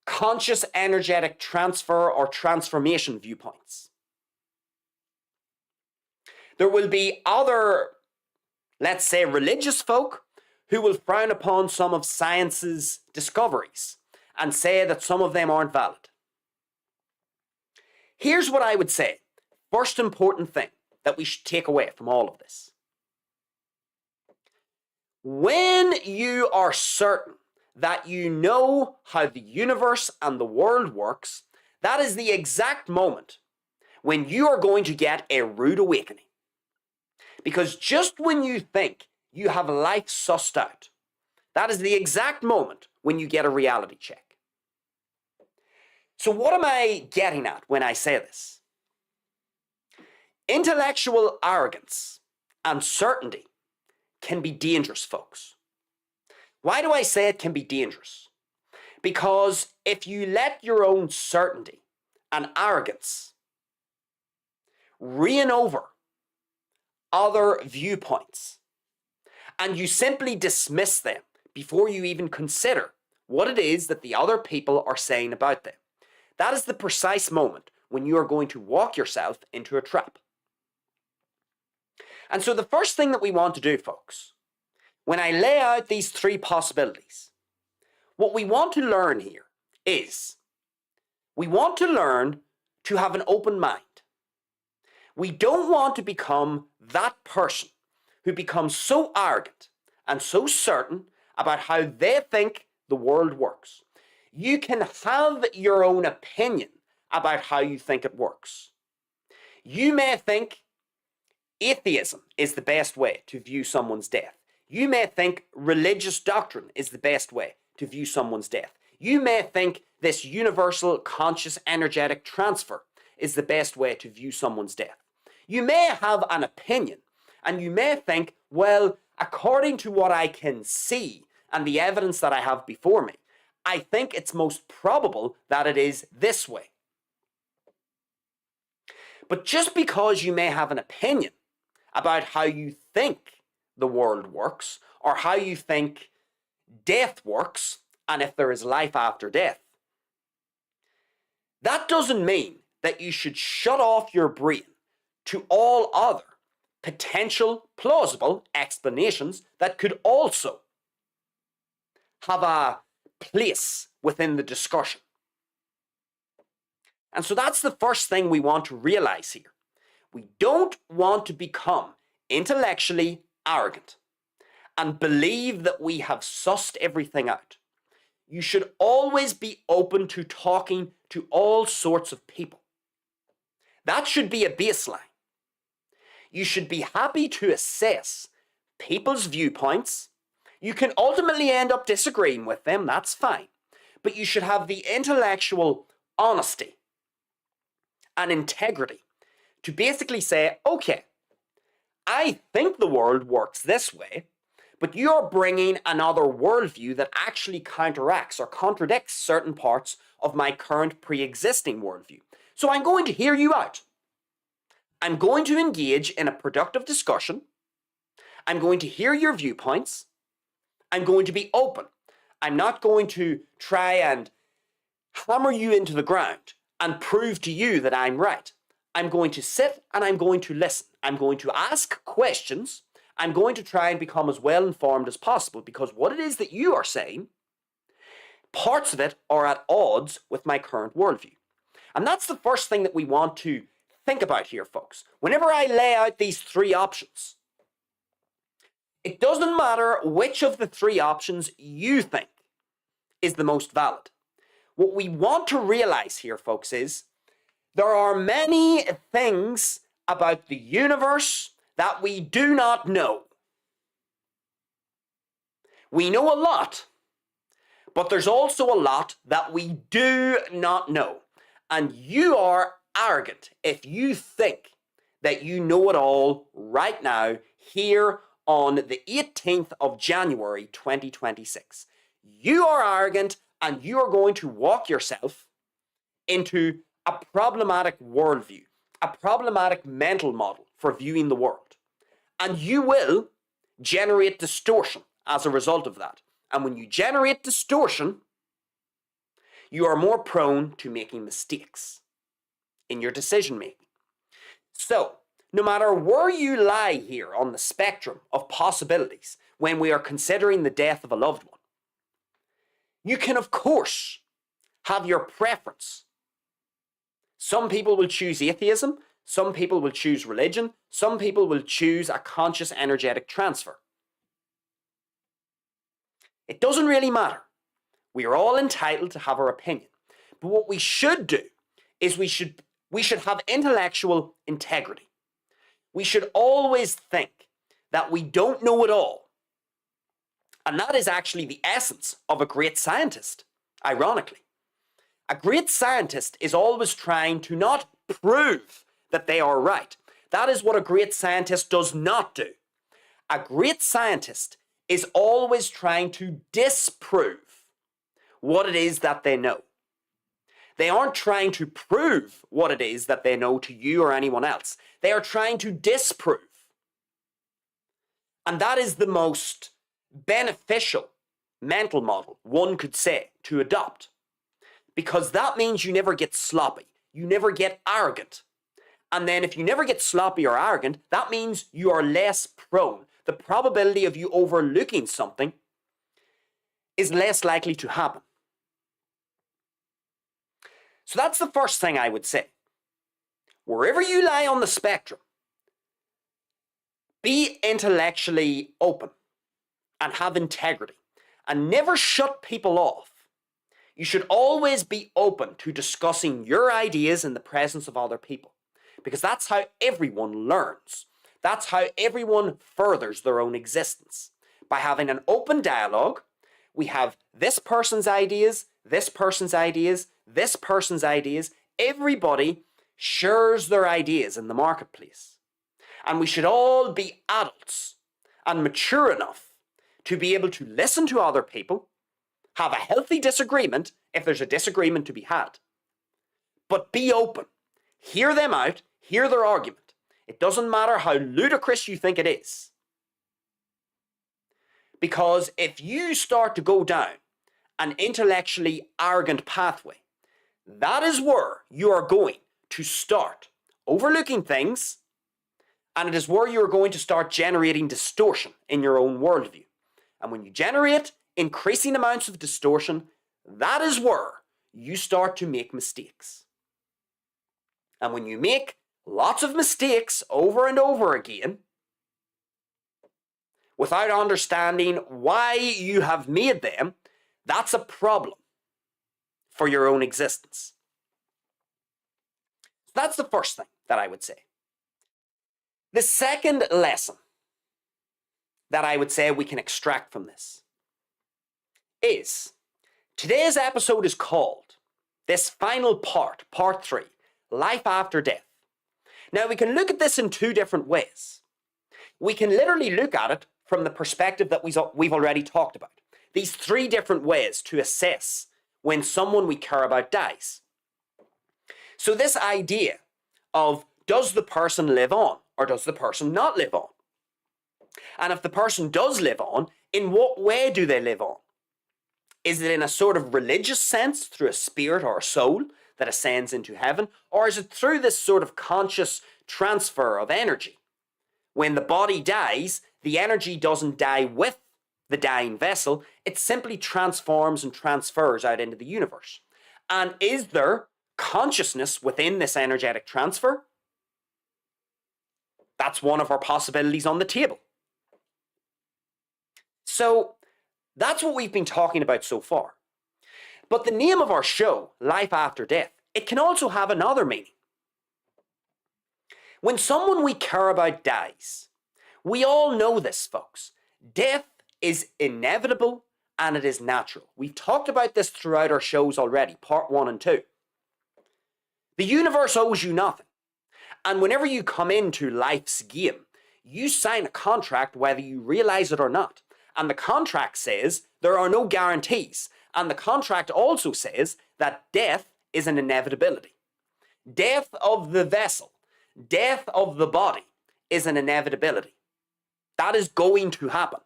conscious energetic transfer or transformation viewpoints. There will be other, let's say, religious folk who will frown upon some of science's discoveries and say that some of them aren't valid. Here's what I would say. First important thing that we should take away from all of this. When you are certain that you know how the universe and the world works, that is the exact moment when you are going to get a rude awakening. Because just when you think you have life sussed out, that is the exact moment when you get a reality check. So what am I getting at when I say this? Intellectual arrogance and certainty can be dangerous, folks. Why do I say it can be dangerous? Because if you let your own certainty and arrogance reign over other viewpoints, and you simply dismiss them before you even consider what it is that the other people are saying about them, that is the precise moment when you are going to walk yourself into a trap. And so the first thing that we want to do, folks, when I lay out these three possibilities, what we want to learn here is we want to learn to have an open mind. We don't want to become that person who becomes so arrogant and so certain about how they think the world works. You can have your own opinion about how you think it works. You may think atheism is the best way to view someone's death. You may think religious doctrine is the best way to view someone's death. You may think this universal conscious energetic transfer is the best way to view someone's death. You may have an opinion, and you may think, well, according to what I can see and the evidence that I have before me, I think it's most probable that it is this way. But just because you may have an opinion about how you think the world works, or how you think death works, and if there is life after death, that doesn't mean that you should shut off your brain to all other potential plausible explanations that could also have a place within the discussion. And so that's the first thing we want to realize here. We don't want to become intellectually arrogant and believe that we have sussed everything out. You should always be open to talking to all sorts of people. That should be a baseline. You should be happy to assess people's viewpoints. You can ultimately end up disagreeing with them, that's fine. But you should have the intellectual honesty and integrity to basically say, okay, I think the world works this way, but you're bringing another worldview that actually counteracts or contradicts certain parts of my current pre-existing worldview. So I'm going to hear you out. I'm going to engage in a productive discussion. I'm going to hear your viewpoints. I'm going to be open. I'm not going to try and hammer you into the ground and prove to you that I'm right. I'm going to sit and I'm going to listen. I'm going to ask questions. I'm going to try and become as well informed as possible, because what it is that you are saying, parts of it are at odds with my current worldview. And that's the first thing that we want to think about here, folks. Whenever I lay out these three options, it doesn't matter which of the three options you think is the most valid. What we want to realize here, folks, is there are many things about the universe that we do not know. We know a lot, but there's also a lot that we do not know. And you are arrogant if you think that you know it all right now, here on the 18th of January 2026. You are arrogant, and you are going to walk yourself into a problematic worldview, a problematic mental model for viewing the world. And you will generate distortion as a result of that. And when you generate distortion, you are more prone to making mistakes in your decision making. So, no matter where you lie here on the spectrum of possibilities when we are considering the death of a loved one, you can, of course, have your preference. Some people will choose atheism, some people will choose religion, some people will choose a conscious energetic transfer. It doesn't really matter. We are all entitled to have our opinion. But what we should do is we should have intellectual integrity. We should always think that we don't know it all, And that is actually the essence of a great scientist, ironically. A great scientist is always trying to not prove that they are right. That is what a great scientist does not do. A great scientist is always trying to disprove what it is that they know. They aren't trying to prove what it is that they know to you or anyone else. They are trying to disprove. And that is the most beneficial mental model one could say to adopt. Because that means you never get sloppy. You never get arrogant. And then if you never get sloppy or arrogant, that means you are less prone. The probability of you overlooking something is less likely to happen. So that's the first thing I would say. Wherever you lie on the spectrum, be intellectually open and have integrity and never shut people off. You should always be open to discussing your ideas in the presence of other people, because that's how everyone learns. That's how everyone furthers their own existence. By having an open dialogue, we have this person's ideas, this person's ideas, this person's ideas. Everybody shares their ideas in the marketplace. And we should all be adults and mature enough to be able to listen to other people, have a healthy disagreement if there's a disagreement to be had, but be open. Hear them out, hear their argument. It doesn't matter how ludicrous you think it is. Because if you start to go down an intellectually arrogant pathway, that is where you are going to start overlooking things, and it is where you are going to start generating distortion in your own worldview. And when you generate increasing amounts of distortion, that is where you start to make mistakes. And when you make lots of mistakes over and over again, without understanding why you have made them, that's a problem for your own existence. So that's the first thing that I would say. The second lesson that I would say we can extract from this is today's episode is called, this final part, part 3, Life After Death. Now we can look at this in two different ways. We can literally look at it from the perspective that we've already talked about. These 3 different ways to assess when someone we care about dies. So this idea of, does the person live on or does the person not live on? And if the person does live on, in what way do they live on? Is it in a sort of religious sense, through a spirit or a soul that ascends into heaven? Or is it through this sort of conscious transfer of energy? When the body dies, the energy doesn't die with the dying vessel, it simply transforms and transfers out into the universe. And is there consciousness within this energetic transfer? That's one of our possibilities on the table. So that's what we've been talking about so far. But the name of our show, Life After Death, it can also have another meaning. When someone we care about dies, we all know this, folks. Death is inevitable and it is natural. We've talked about this throughout our shows already, part 1 and 2. The universe owes you nothing. And whenever you come into life's game, you sign a contract whether you realize it or not. And the contract says there are no guarantees. And the contract also says that death is an inevitability. Death of the vessel, death of the body is an inevitability. That is going to happen.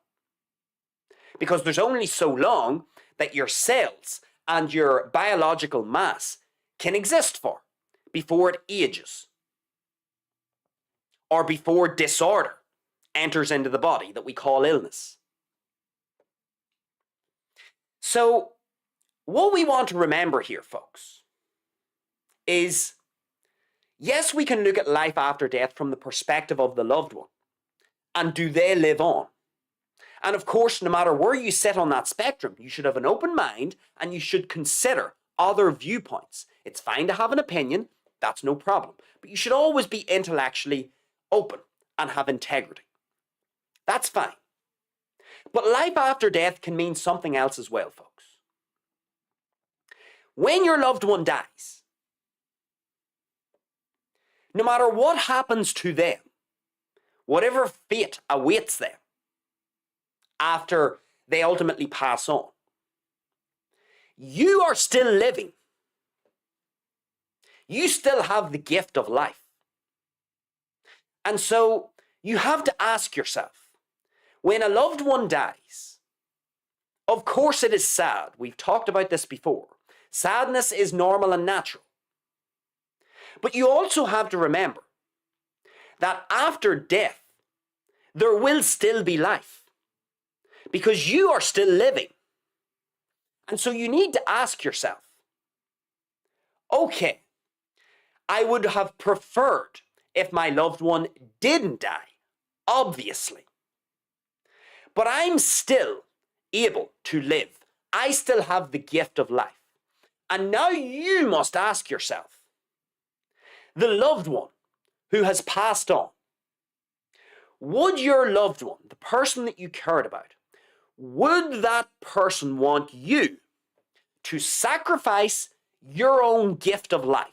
Because there's only so long that your cells and your biological mass can exist for before it ages. Or before disorder enters into the body that we call illness. So, what we want to remember here, folks, is yes, we can look at life after death from the perspective of the loved one. And do they live on? And of course, no matter where you sit on that spectrum, you should have an open mind and you should consider other viewpoints. It's fine to have an opinion, that's no problem. But you should always be intellectually open and have integrity. That's fine. But life after death can mean something else as well, folks. When your loved one dies, no matter what happens to them, whatever fate awaits them after they ultimately pass on, you are still living. You still have the gift of life. And so you have to ask yourself, when a loved one dies, of course it is sad. We've talked about this before. Sadness is normal and natural. But you also have to remember that after death, there will still be life, because you are still living. And so you need to ask yourself, okay, I would have preferred if my loved one didn't die, obviously. But I'm still able to live. I still have the gift of life. And now you must ask yourself, the loved one who has passed on, would your loved one, the person that you cared about, would that person want you to sacrifice your own gift of life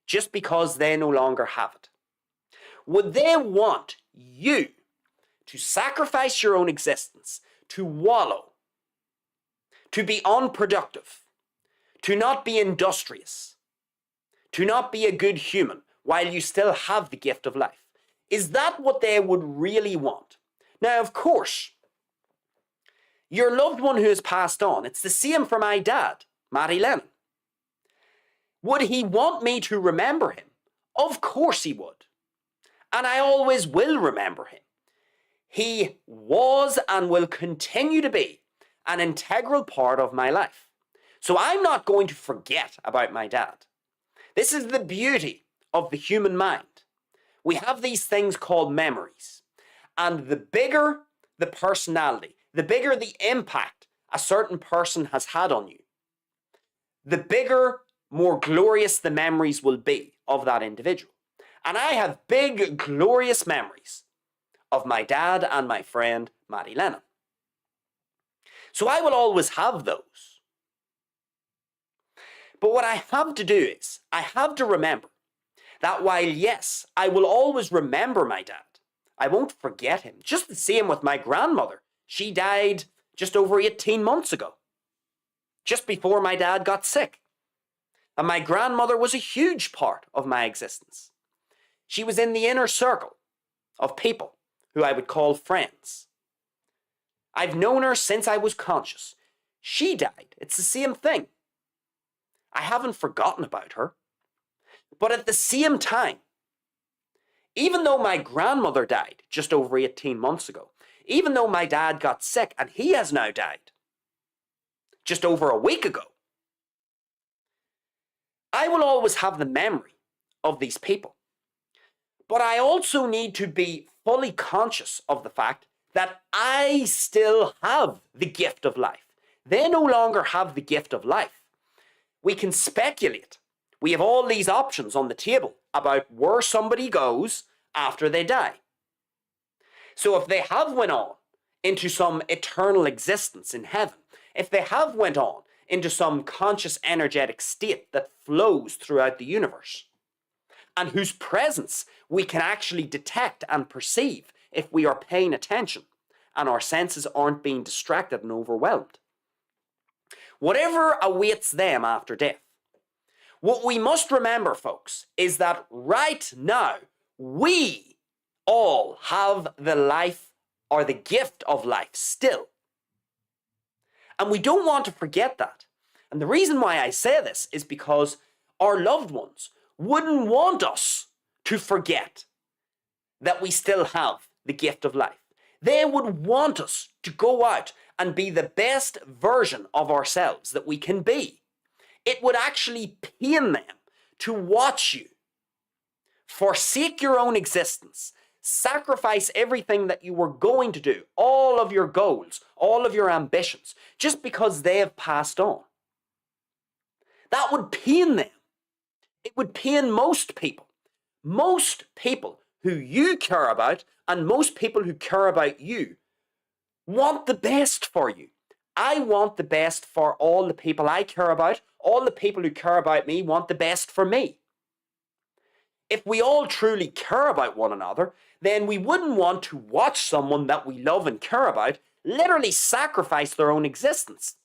just because they no longer have it? Would they want you to sacrifice your own existence, to wallow, to be unproductive, to not be industrious, to not be a good human while you still have the gift of life? Is that what they would really want? Now, of course, your loved one who has passed on, it's the same for my dad, Mattie Lennon. Would he want me to remember him? Of course he would. And I always will remember him. He was and will continue to be an integral part of my life. So I'm not going to forget about my dad. This is the beauty of the human mind. We have these things called memories. And the bigger the personality, the bigger the impact a certain person has had on you, the bigger, more glorious the memories will be of that individual. And I have big, glorious memories of my dad and my friend, Mattie Lennon. So I will always have those. But what I have to do is, I have to remember that while, yes, I will always remember my dad, I won't forget him. Just the same with my grandmother. She died just over 18 months ago, just before my dad got sick. And my grandmother was a huge part of my existence. She was in the inner circle of people who I would call friends. I've known her since I was conscious. She died. It's the same thing. I haven't forgotten about her. But at the same time, even though my grandmother died just over 18 months ago, even though my dad got sick and he has now died just over a week ago, I will always have the memory of these people. But I also need to be fully conscious of the fact that I still have the gift of life. They no longer have the gift of life. We can speculate. We have all these options on the table about where somebody goes after they die. So if they have went on into some eternal existence in heaven, if they have went on into some conscious energetic state that flows throughout the universe, and whose presence we can actually detect and perceive if we are paying attention and our senses aren't being distracted and overwhelmed. Whatever awaits them after death, what we must remember, folks, is that right now, we all have the life or the gift of life still. And we don't want to forget that. And the reason why I say this is because our loved ones wouldn't want us to forget that we still have the gift of life. They would want us to go out and be the best version of ourselves that we can be. It would actually pain them to watch you forsake your own existence, sacrifice everything that you were going to do, all of your goals, all of your ambitions, just because they have passed on. That would pain them. It would pain most people. Most people who you care about and most people who care about you want the best for you. I want the best for all the people I care about. All the people who care about me want the best for me. If we all truly care about one another, then we wouldn't want to watch someone that we love and care about literally sacrifice their own existence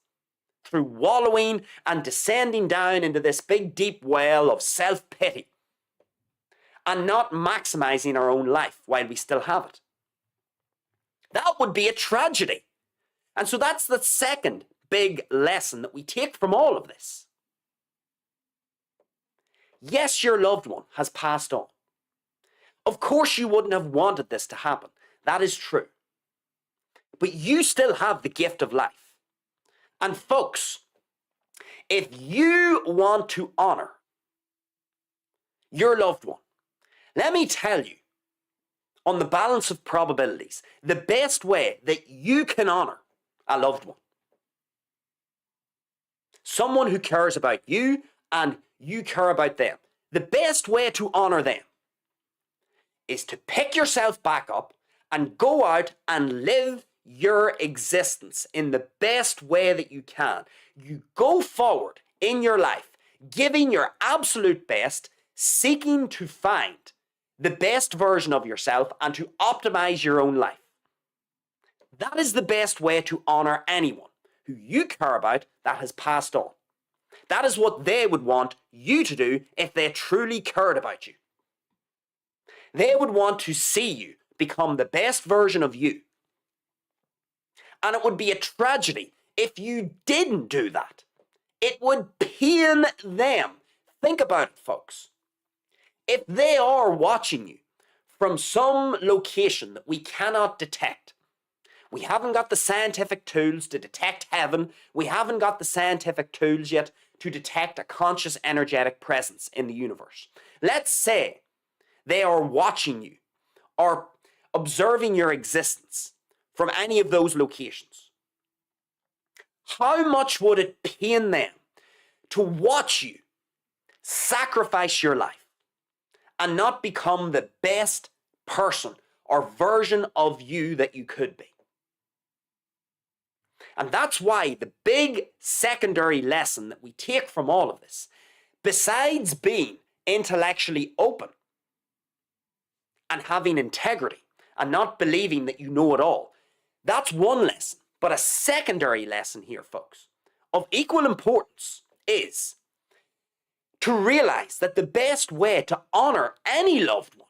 through wallowing and descending down into this big deep well of self-pity and not maximizing our own life while we still have it. That would be a tragedy. And so that's the second big lesson that we take from all of this. Yes, your loved one has passed on. Of course, you wouldn't have wanted this to happen. That is true. But you still have the gift of life. And folks, if you want to honor your loved one, let me tell you, on the balance of probabilities, the best way that you can honor a loved one, someone who cares about you and you care about them, the best way to honor them is to pick yourself back up and go out and live your existence in the best way that you can. You go forward in your life, giving your absolute best, seeking to find the best version of yourself and to optimize your own life. That is the best way to honor anyone who you care about that has passed on. That is what they would want you to do if they truly cared about you. They would want to see you become the best version of you. And it would be a tragedy if you didn't do that. It would pain them. Think about it, folks. If they are watching you from some location that we cannot detect, we haven't got the scientific tools to detect heaven, we haven't got the scientific tools yet to detect a conscious energetic presence in the universe. Let's say they are watching you or observing your existence from any of those locations. How much would it pain them to watch you sacrifice your life and not become the best person or version of you that you could be? And that's why the big secondary lesson that we take from all of this, besides being intellectually open and having integrity and not believing that you know it all, that's one lesson. But a secondary lesson here, folks, of equal importance is to realize that the best way to honor any loved one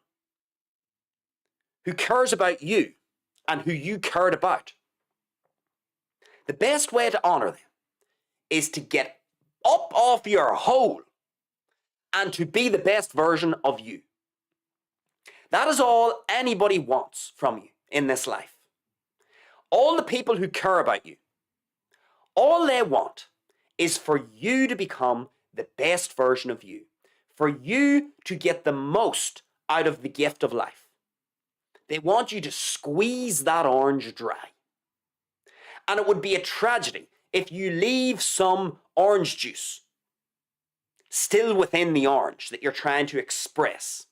who cares about you and who you cared about, the best way to honor them is to get up off your hole and to be the best version of you. That is all anybody wants from you in this life. All the people who care about you, all they want is for you to become the best version of you, for you to get the most out of the gift of life. They want you to squeeze that orange dry. And it would be a tragedy if you leave some orange juice still within the orange that you're trying to express.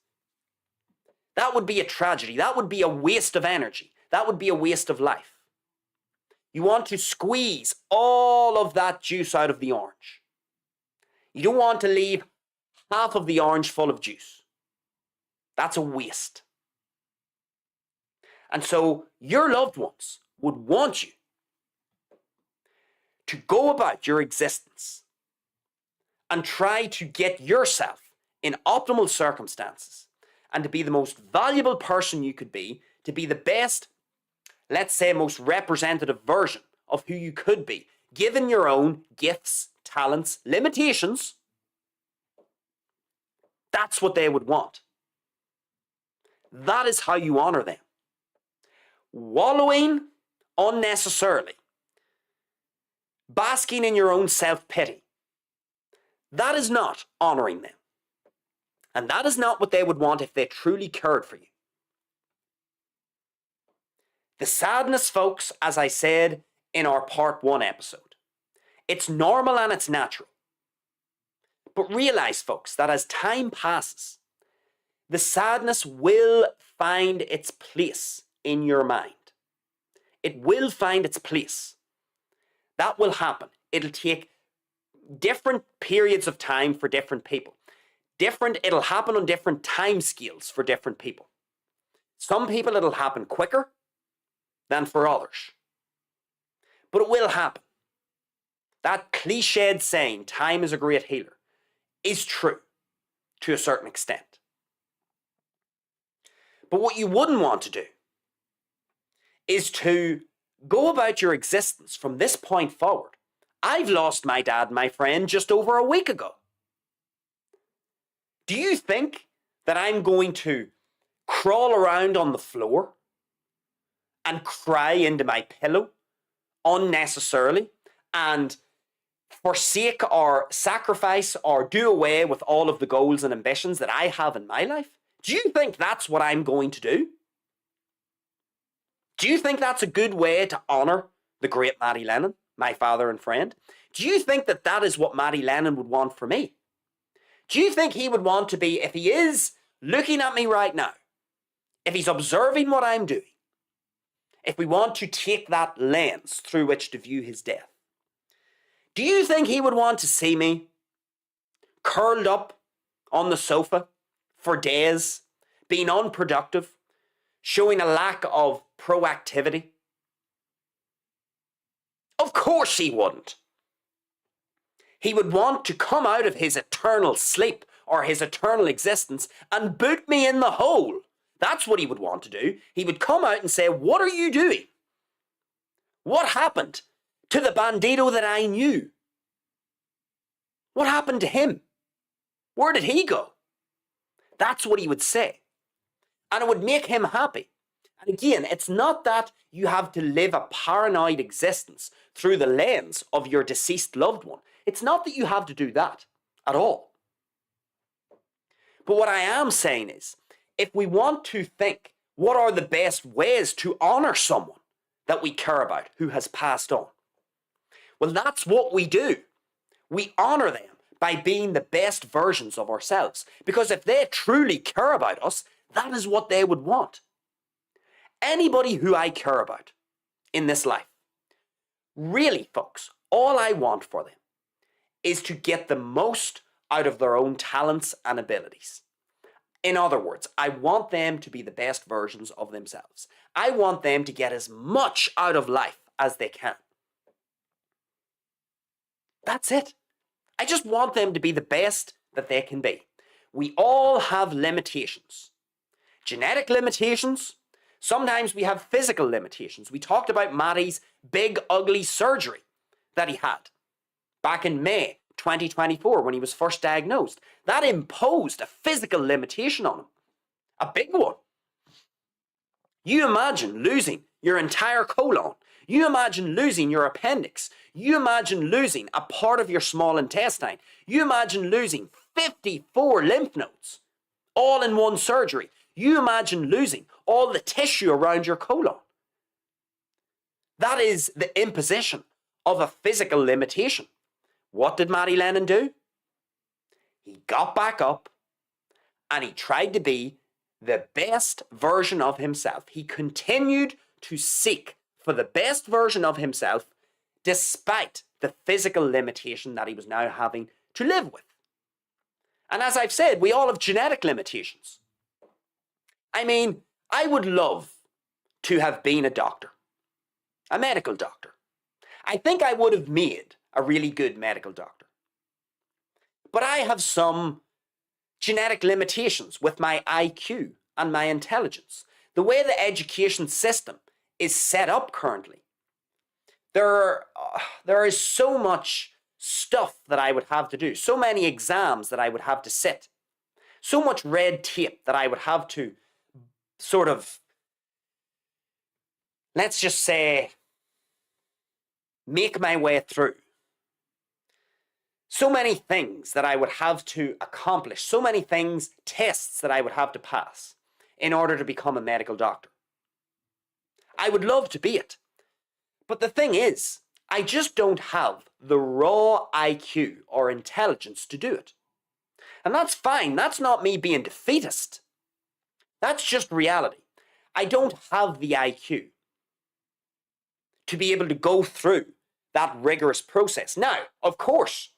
That would be a tragedy. That would be a waste of energy. That would be a waste of life. You want to squeeze all of that juice out of the orange. You don't want to leave half of the orange full of juice. That's a waste. And so your loved ones would want you to go about your existence and try to get yourself in optimal circumstances and to be the most valuable person you could be, to be the best, let's say, most representative version of who you could be, given your own gifts, talents, limitations. That's what they would want. That is how you honor them. Wallowing unnecessarily, basking in your own self-pity, that is not honoring them. And that is not what they would want if they truly cared for you. The sadness, folks, as I said in our part 1 episode, it's normal and it's natural. But realize, folks, that as time passes, the sadness will find its place in your mind. It will find its place. That will happen. It'll take different periods of time for different people. It'll happen on different time scales for different people. Some people it'll happen quicker than for others. But it will happen. That cliched saying, time is a great healer, is true to a certain extent. But what you wouldn't want to do is to go about your existence from this point forward. I've lost my dad, my friend, just over a week ago. Do you think that I'm going to crawl around on the floor and cry into my pillow unnecessarily and forsake or sacrifice or do away with all of the goals and ambitions that I have in my life? Do you think that's what I'm going to do? Do you think that's a good way to honour the great Mattie Lennon, my father and friend? Do you think that that is what Mattie Lennon would want for me? Do you think he would want to be, if he is looking at me right now, if he's observing what I'm doing, if we want to take that lens through which to view his death, do you think he would want to see me curled up on the sofa for days, being unproductive, showing a lack of proactivity? Of course he wouldn't. He would want to come out of his eternal sleep or his eternal existence and boot me in the hole. That's what he would want to do. He would come out and say, what are you doing? What happened to the Bandido that I knew? What happened to him? Where did he go? That's what he would say. And it would make him happy. And again, it's not that you have to live a paranoid existence through the lens of your deceased loved one. It's not that you have to do that at all. But what I am saying is, if we want to think what are the best ways to honour someone that we care about who has passed on, well, that's what we do. We honour them by being the best versions of ourselves. Because if they truly care about us, that is what they would want. Anybody who I care about in this life, really, folks, all I want for them is to get the most out of their own talents and abilities. In other words, I want them to be the best versions of themselves. I want them to get as much out of life as they can. That's it. I just want them to be the best that they can be. We all have limitations. Genetic limitations. Sometimes we have physical limitations. We talked about Mattie's big, ugly surgery that he had back in May 2024 when he was first diagnosed. That imposed a physical limitation on him. A big one. You imagine losing your entire colon. You imagine losing your appendix. You imagine losing a part of your small intestine. You imagine losing 54 lymph nodes all in one surgery. You imagine losing all the tissue around your colon. That is the imposition of a physical limitation. What did Mattie Lennon do? He got back up and he tried to be the best version of himself. He continued to seek for the best version of himself despite the physical limitation that he was now having to live with. And as I've said, we all have genetic limitations. I mean, I would love to have been a doctor, a medical doctor. I think I would have made a really good medical doctor. But I have some genetic limitations with my IQ and my intelligence. The way the education system is set up currently, there is so much stuff that I would have to do, so many exams that I would have to sit, so much red tape that I would have to sort of, let's just say, make my way through. So many things that I would have to accomplish, so many things, tests that I would have to pass in order to become a medical doctor. I would love to be it. But the thing is, I just don't have the raw IQ or intelligence to do it. And that's fine. That's not me being defeatist. That's just reality. I don't have the IQ. to be able to go through that rigorous process. Now, of course,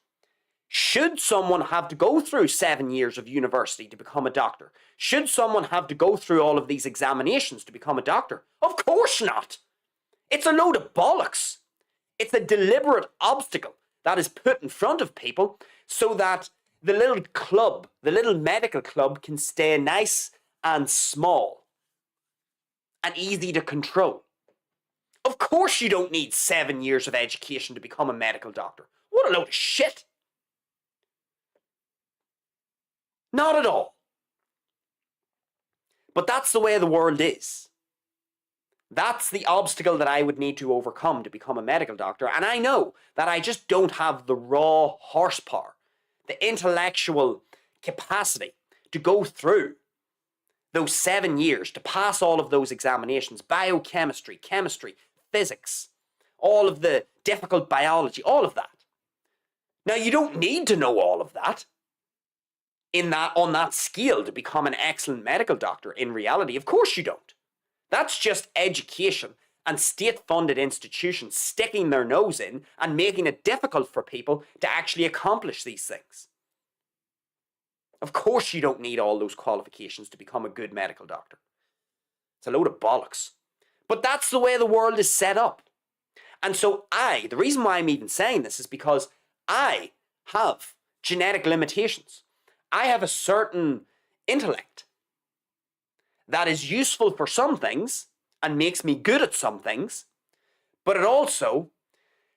should someone have to go through 7 years of university to become a doctor? Should someone have to go through all of these examinations to become a doctor? Of course not. It's a load of bollocks. It's a deliberate obstacle that is put in front of people so that the little club, the little medical club, can stay nice and small and easy to control. Of course you don't need 7 years of education to become a medical doctor. What a load of shit. Not at all. But that's the way the world is. That's the obstacle that I would need to overcome to become a medical doctor. And I know that I just don't have the raw horsepower, the intellectual capacity to go through those 7 years, to pass all of those examinations, biochemistry, chemistry, physics, all of the difficult biology, all of that. Now, you don't need to know all of that on that scale to become an excellent medical doctor in reality. Of course you don't. That's just education and state-funded institutions sticking their nose in and making it difficult for people to actually accomplish these things. Of course you don't need all those qualifications to become a good medical doctor. It's a load of bollocks. But that's the way the world is set up. And so the reason why I'm even saying this is because I have genetic limitations. I have a certain intellect that is useful for some things and makes me good at some things, but it also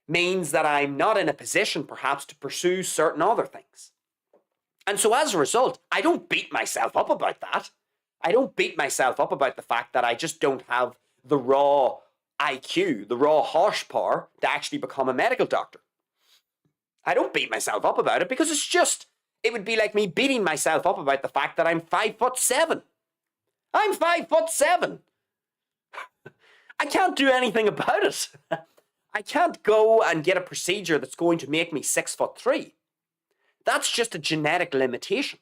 means that I'm not in a position perhaps to pursue certain other things. And so as a result, I don't beat myself up about that. I don't beat myself up about the fact that I just don't have the raw IQ, the raw horsepower to actually become a medical doctor. I don't beat myself up about it because it would be like me beating myself up about the fact that I'm 5'7". I'm 5'7". I can't do anything about it. I can't go and get a procedure that's going to make me 6'3". That's just a genetic limitation.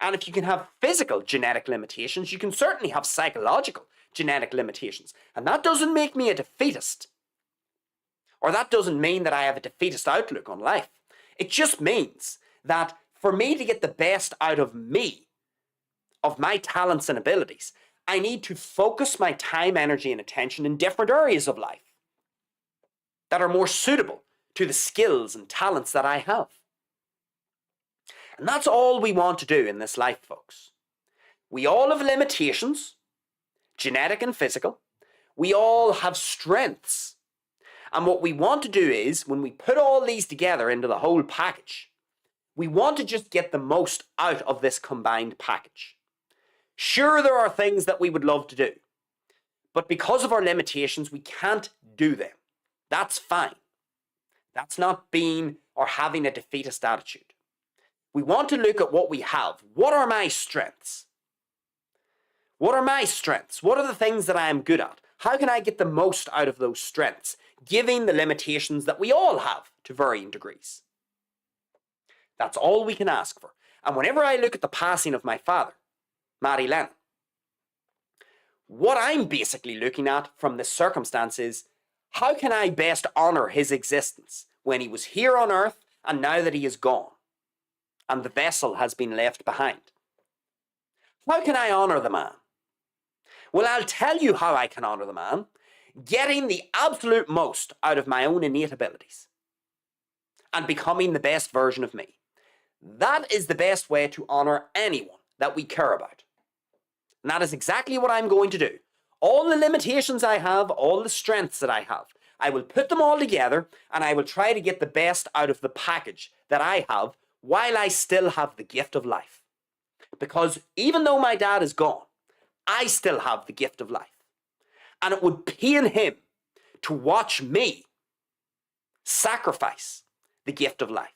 And if you can have physical genetic limitations, you can certainly have psychological genetic limitations. And that doesn't make me a defeatist. Or that doesn't mean that I have a defeatist outlook on life. It just means that for me to get the best out of me, of my talents and abilities, I need to focus my time, energy, and attention in different areas of life that are more suitable to the skills and talents that I have. And that's all we want to do in this life, folks. We all have limitations, genetic and physical. We all have strengths. And what we want to do is, when we put all these together into the whole package, we want to just get the most out of this combined package. Sure, there are things that we would love to do, but because of our limitations, we can't do them. That's fine. That's not being or having a defeatist attitude. We want to look at what we have. What are my strengths? What are my strengths? What are the things that I am good at? How can I get the most out of those strengths, given the limitations that we all have to varying degrees? That's all we can ask for. And whenever I look at the passing of my father, Mattie Lennon, what I'm basically looking at from this circumstance is, how can I best honour his existence when he was here on earth and now that he is gone and the vessel has been left behind? How can I honour the man? Well, I'll tell you how I can honour the man, getting the absolute most out of my own innate abilities and becoming the best version of me. That is the best way to honour anyone that we care about. And that is exactly what I'm going to do. All the limitations I have, all the strengths that I have, I will put them all together and I will try to get the best out of the package that I have while I still have the gift of life. Because even though my dad is gone, I still have the gift of life. And it would pain him to watch me sacrifice the gift of life.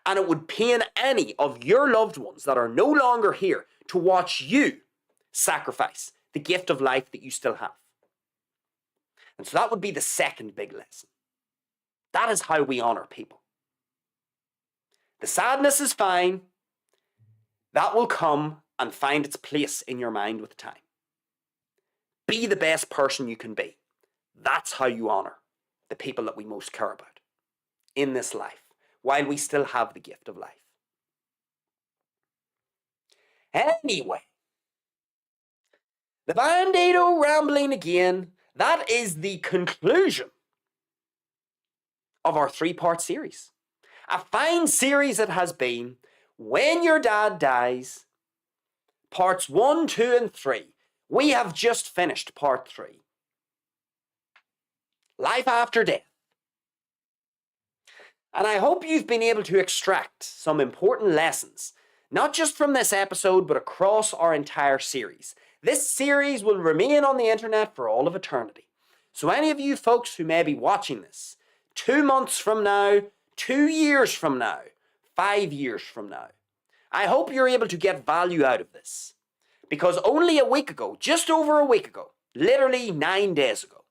And it would pain any of your loved ones that are no longer here to watch you sacrifice the gift of life that you still have. And so that would be the second big lesson. That is how we honour people. The sadness is fine. That will come and find its place in your mind with time. Be the best person you can be. That's how you honor the people that we most care about in this life, while we still have the gift of life. Anyway, the Bandido rambling again. That is the conclusion of our 3-part series. A fine series it has been. When Your Dad Dies, parts 1, 2, and 3. We have just finished part 3. Life after death. And I hope you've been able to extract some important lessons, not just from this episode, but across our entire series. This series will remain on the internet for all of eternity. So any of you folks who may be watching this 2 months from now, 2 years from now, 5 years from now, I hope you're able to get value out of this. Because only a week ago, just over a week ago, literally 9 days ago,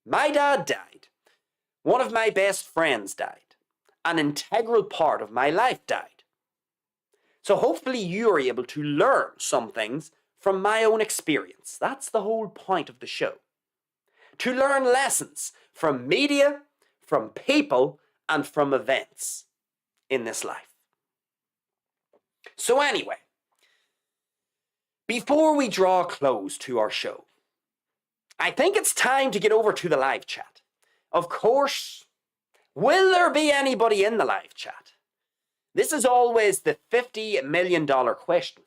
my dad died. One of my best friends died. An integral part of my life died. So hopefully you are able to learn some things from my own experience. That's the whole point of the show. To learn lessons from media, from people, and from events in this life. So anyway, before we draw a close to our show, I think it's time to get over to the live chat. Of course, will there be anybody in the live chat? This is always the $50 million question.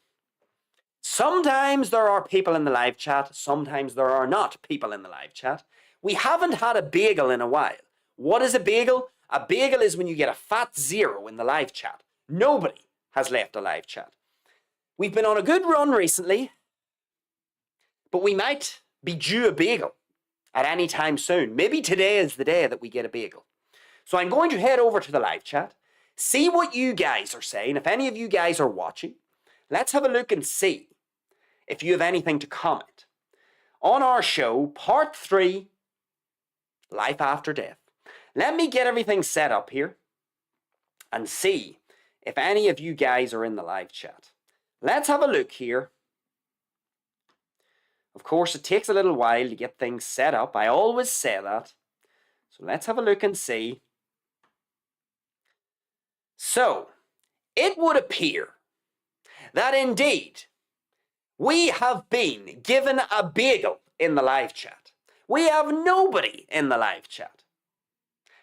Sometimes there are people in the live chat, sometimes there are not people in the live chat. We haven't had a bagel in a while. What is a bagel? A bagel is when you get a fat 0 in the live chat. Nobody has left a live chat. We've been on a good run recently, but we might be due a bagel at any time soon. Maybe today is the day that we get a bagel. So I'm going to head over to the live chat, see what you guys are saying. If any of you guys are watching, let's have a look and see if you have anything to comment on our show, part 3, Life After Death. Let me get everything set up here and see if any of you guys are in the live chat. Let's have a look here. Of course, it takes a little while to get things set up. I always say that. So let's have a look and see. So, it would appear that indeed we have been given a bagel in the live chat. We have nobody in the live chat.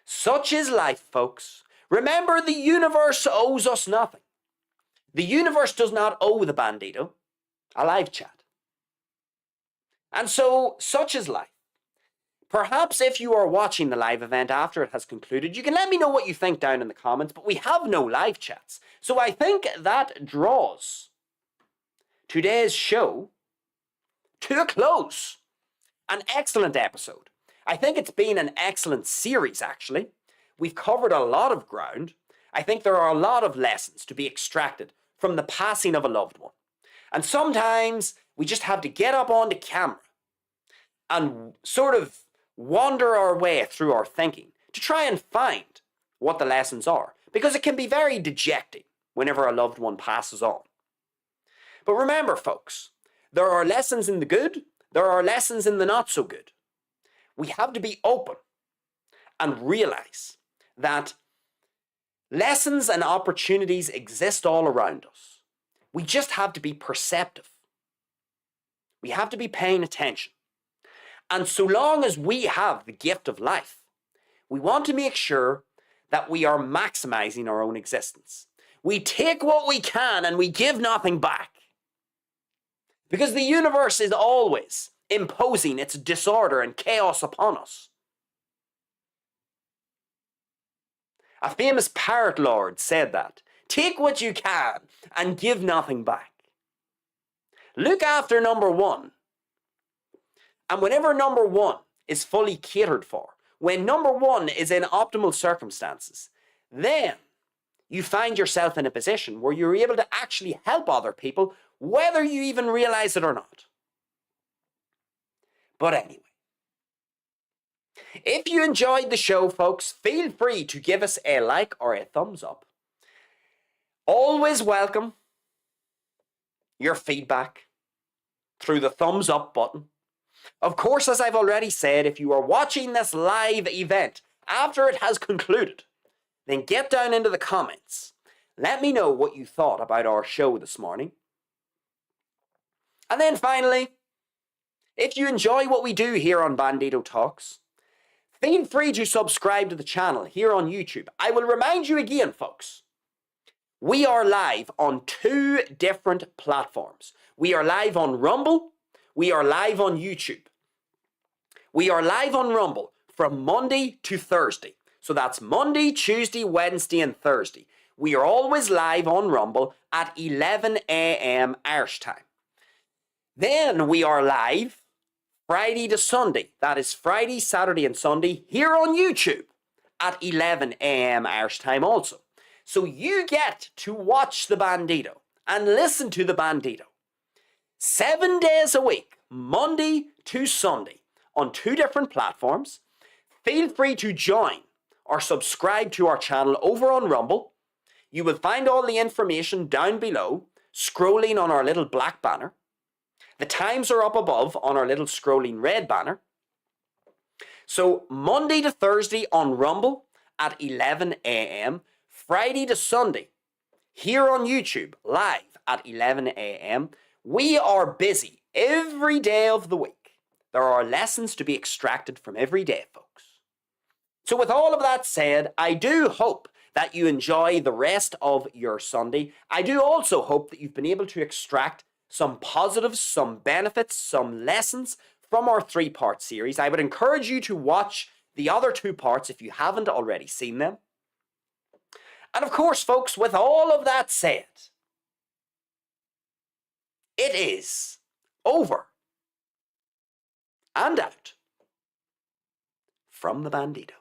Such is life, folks. Remember, the universe owes us nothing. The universe does not owe the Bandido a live chat. And so, such is life. Perhaps if you are watching the live event after it has concluded, you can let me know what you think down in the comments, but we have no live chats. So I think that draws today's show to a close. An excellent episode. I think it's been an excellent series, actually. We've covered a lot of ground. I think there are a lot of lessons to be extracted from the passing of a loved one. And sometimes we just have to get up onto camera and sort of wander our way through our thinking to try and find what the lessons are, because it can be very dejecting whenever a loved one passes on. But remember, folks, there are lessons in the good, there are lessons in the not so good. We have to be open and realize that lessons and opportunities exist all around us. We just have to be perceptive. We have to be paying attention. And so long as we have the gift of life, we want to make sure that we are maximizing our own existence. We take what we can and we give nothing back. Because the universe is always imposing its disorder and chaos upon us. A famous parrot lord said that. Take what you can and give nothing back. Look after number one. And whenever number one is fully catered for, when number one is in optimal circumstances, then you find yourself in a position where you're able to actually help other people, whether you even realize it or not. But anyway, if you enjoyed the show, folks, feel free to give us a like or a thumbs up. Always welcome your feedback through the thumbs up button. Of course, as I've already said, if you are watching this live event after it has concluded, then get down into the comments. Let me know what you thought about our show this morning. And then finally, if you enjoy what we do here on Bandido Talks, feel free to subscribe to the channel here on YouTube. I will remind you again, folks, we are live on 2 different platforms. We are live on Rumble. We are live on YouTube. We are live on Rumble from Monday to Thursday. So that's Monday, Tuesday, Wednesday, and Thursday. We are always live on Rumble at 11 a.m. Irish time. Then we are live Friday to Sunday. That is Friday, Saturday, and Sunday here on YouTube at 11 a.m. Irish time also. So you get to watch the Bandido and listen to the Bandido 7 days a week, Monday to Sunday, on 2 different platforms. Feel free to join or subscribe to our channel over on Rumble. You will find all the information down below, scrolling on our little black banner. The times are up above on our little scrolling red banner. So Monday to Thursday on Rumble at 11 a.m. Friday to Sunday here on YouTube live at 11 a.m. We are busy every day of the week. There are lessons to be extracted from every day, folks. So with all of that said, I do hope that you enjoy the rest of your Sunday. I do also hope that you've been able to extract some positives, some benefits, some lessons from our 3-part series. I would encourage you to watch the other 2 parts if you haven't already seen them. And of course, folks, with all of that said, it is over and out from the Bandido.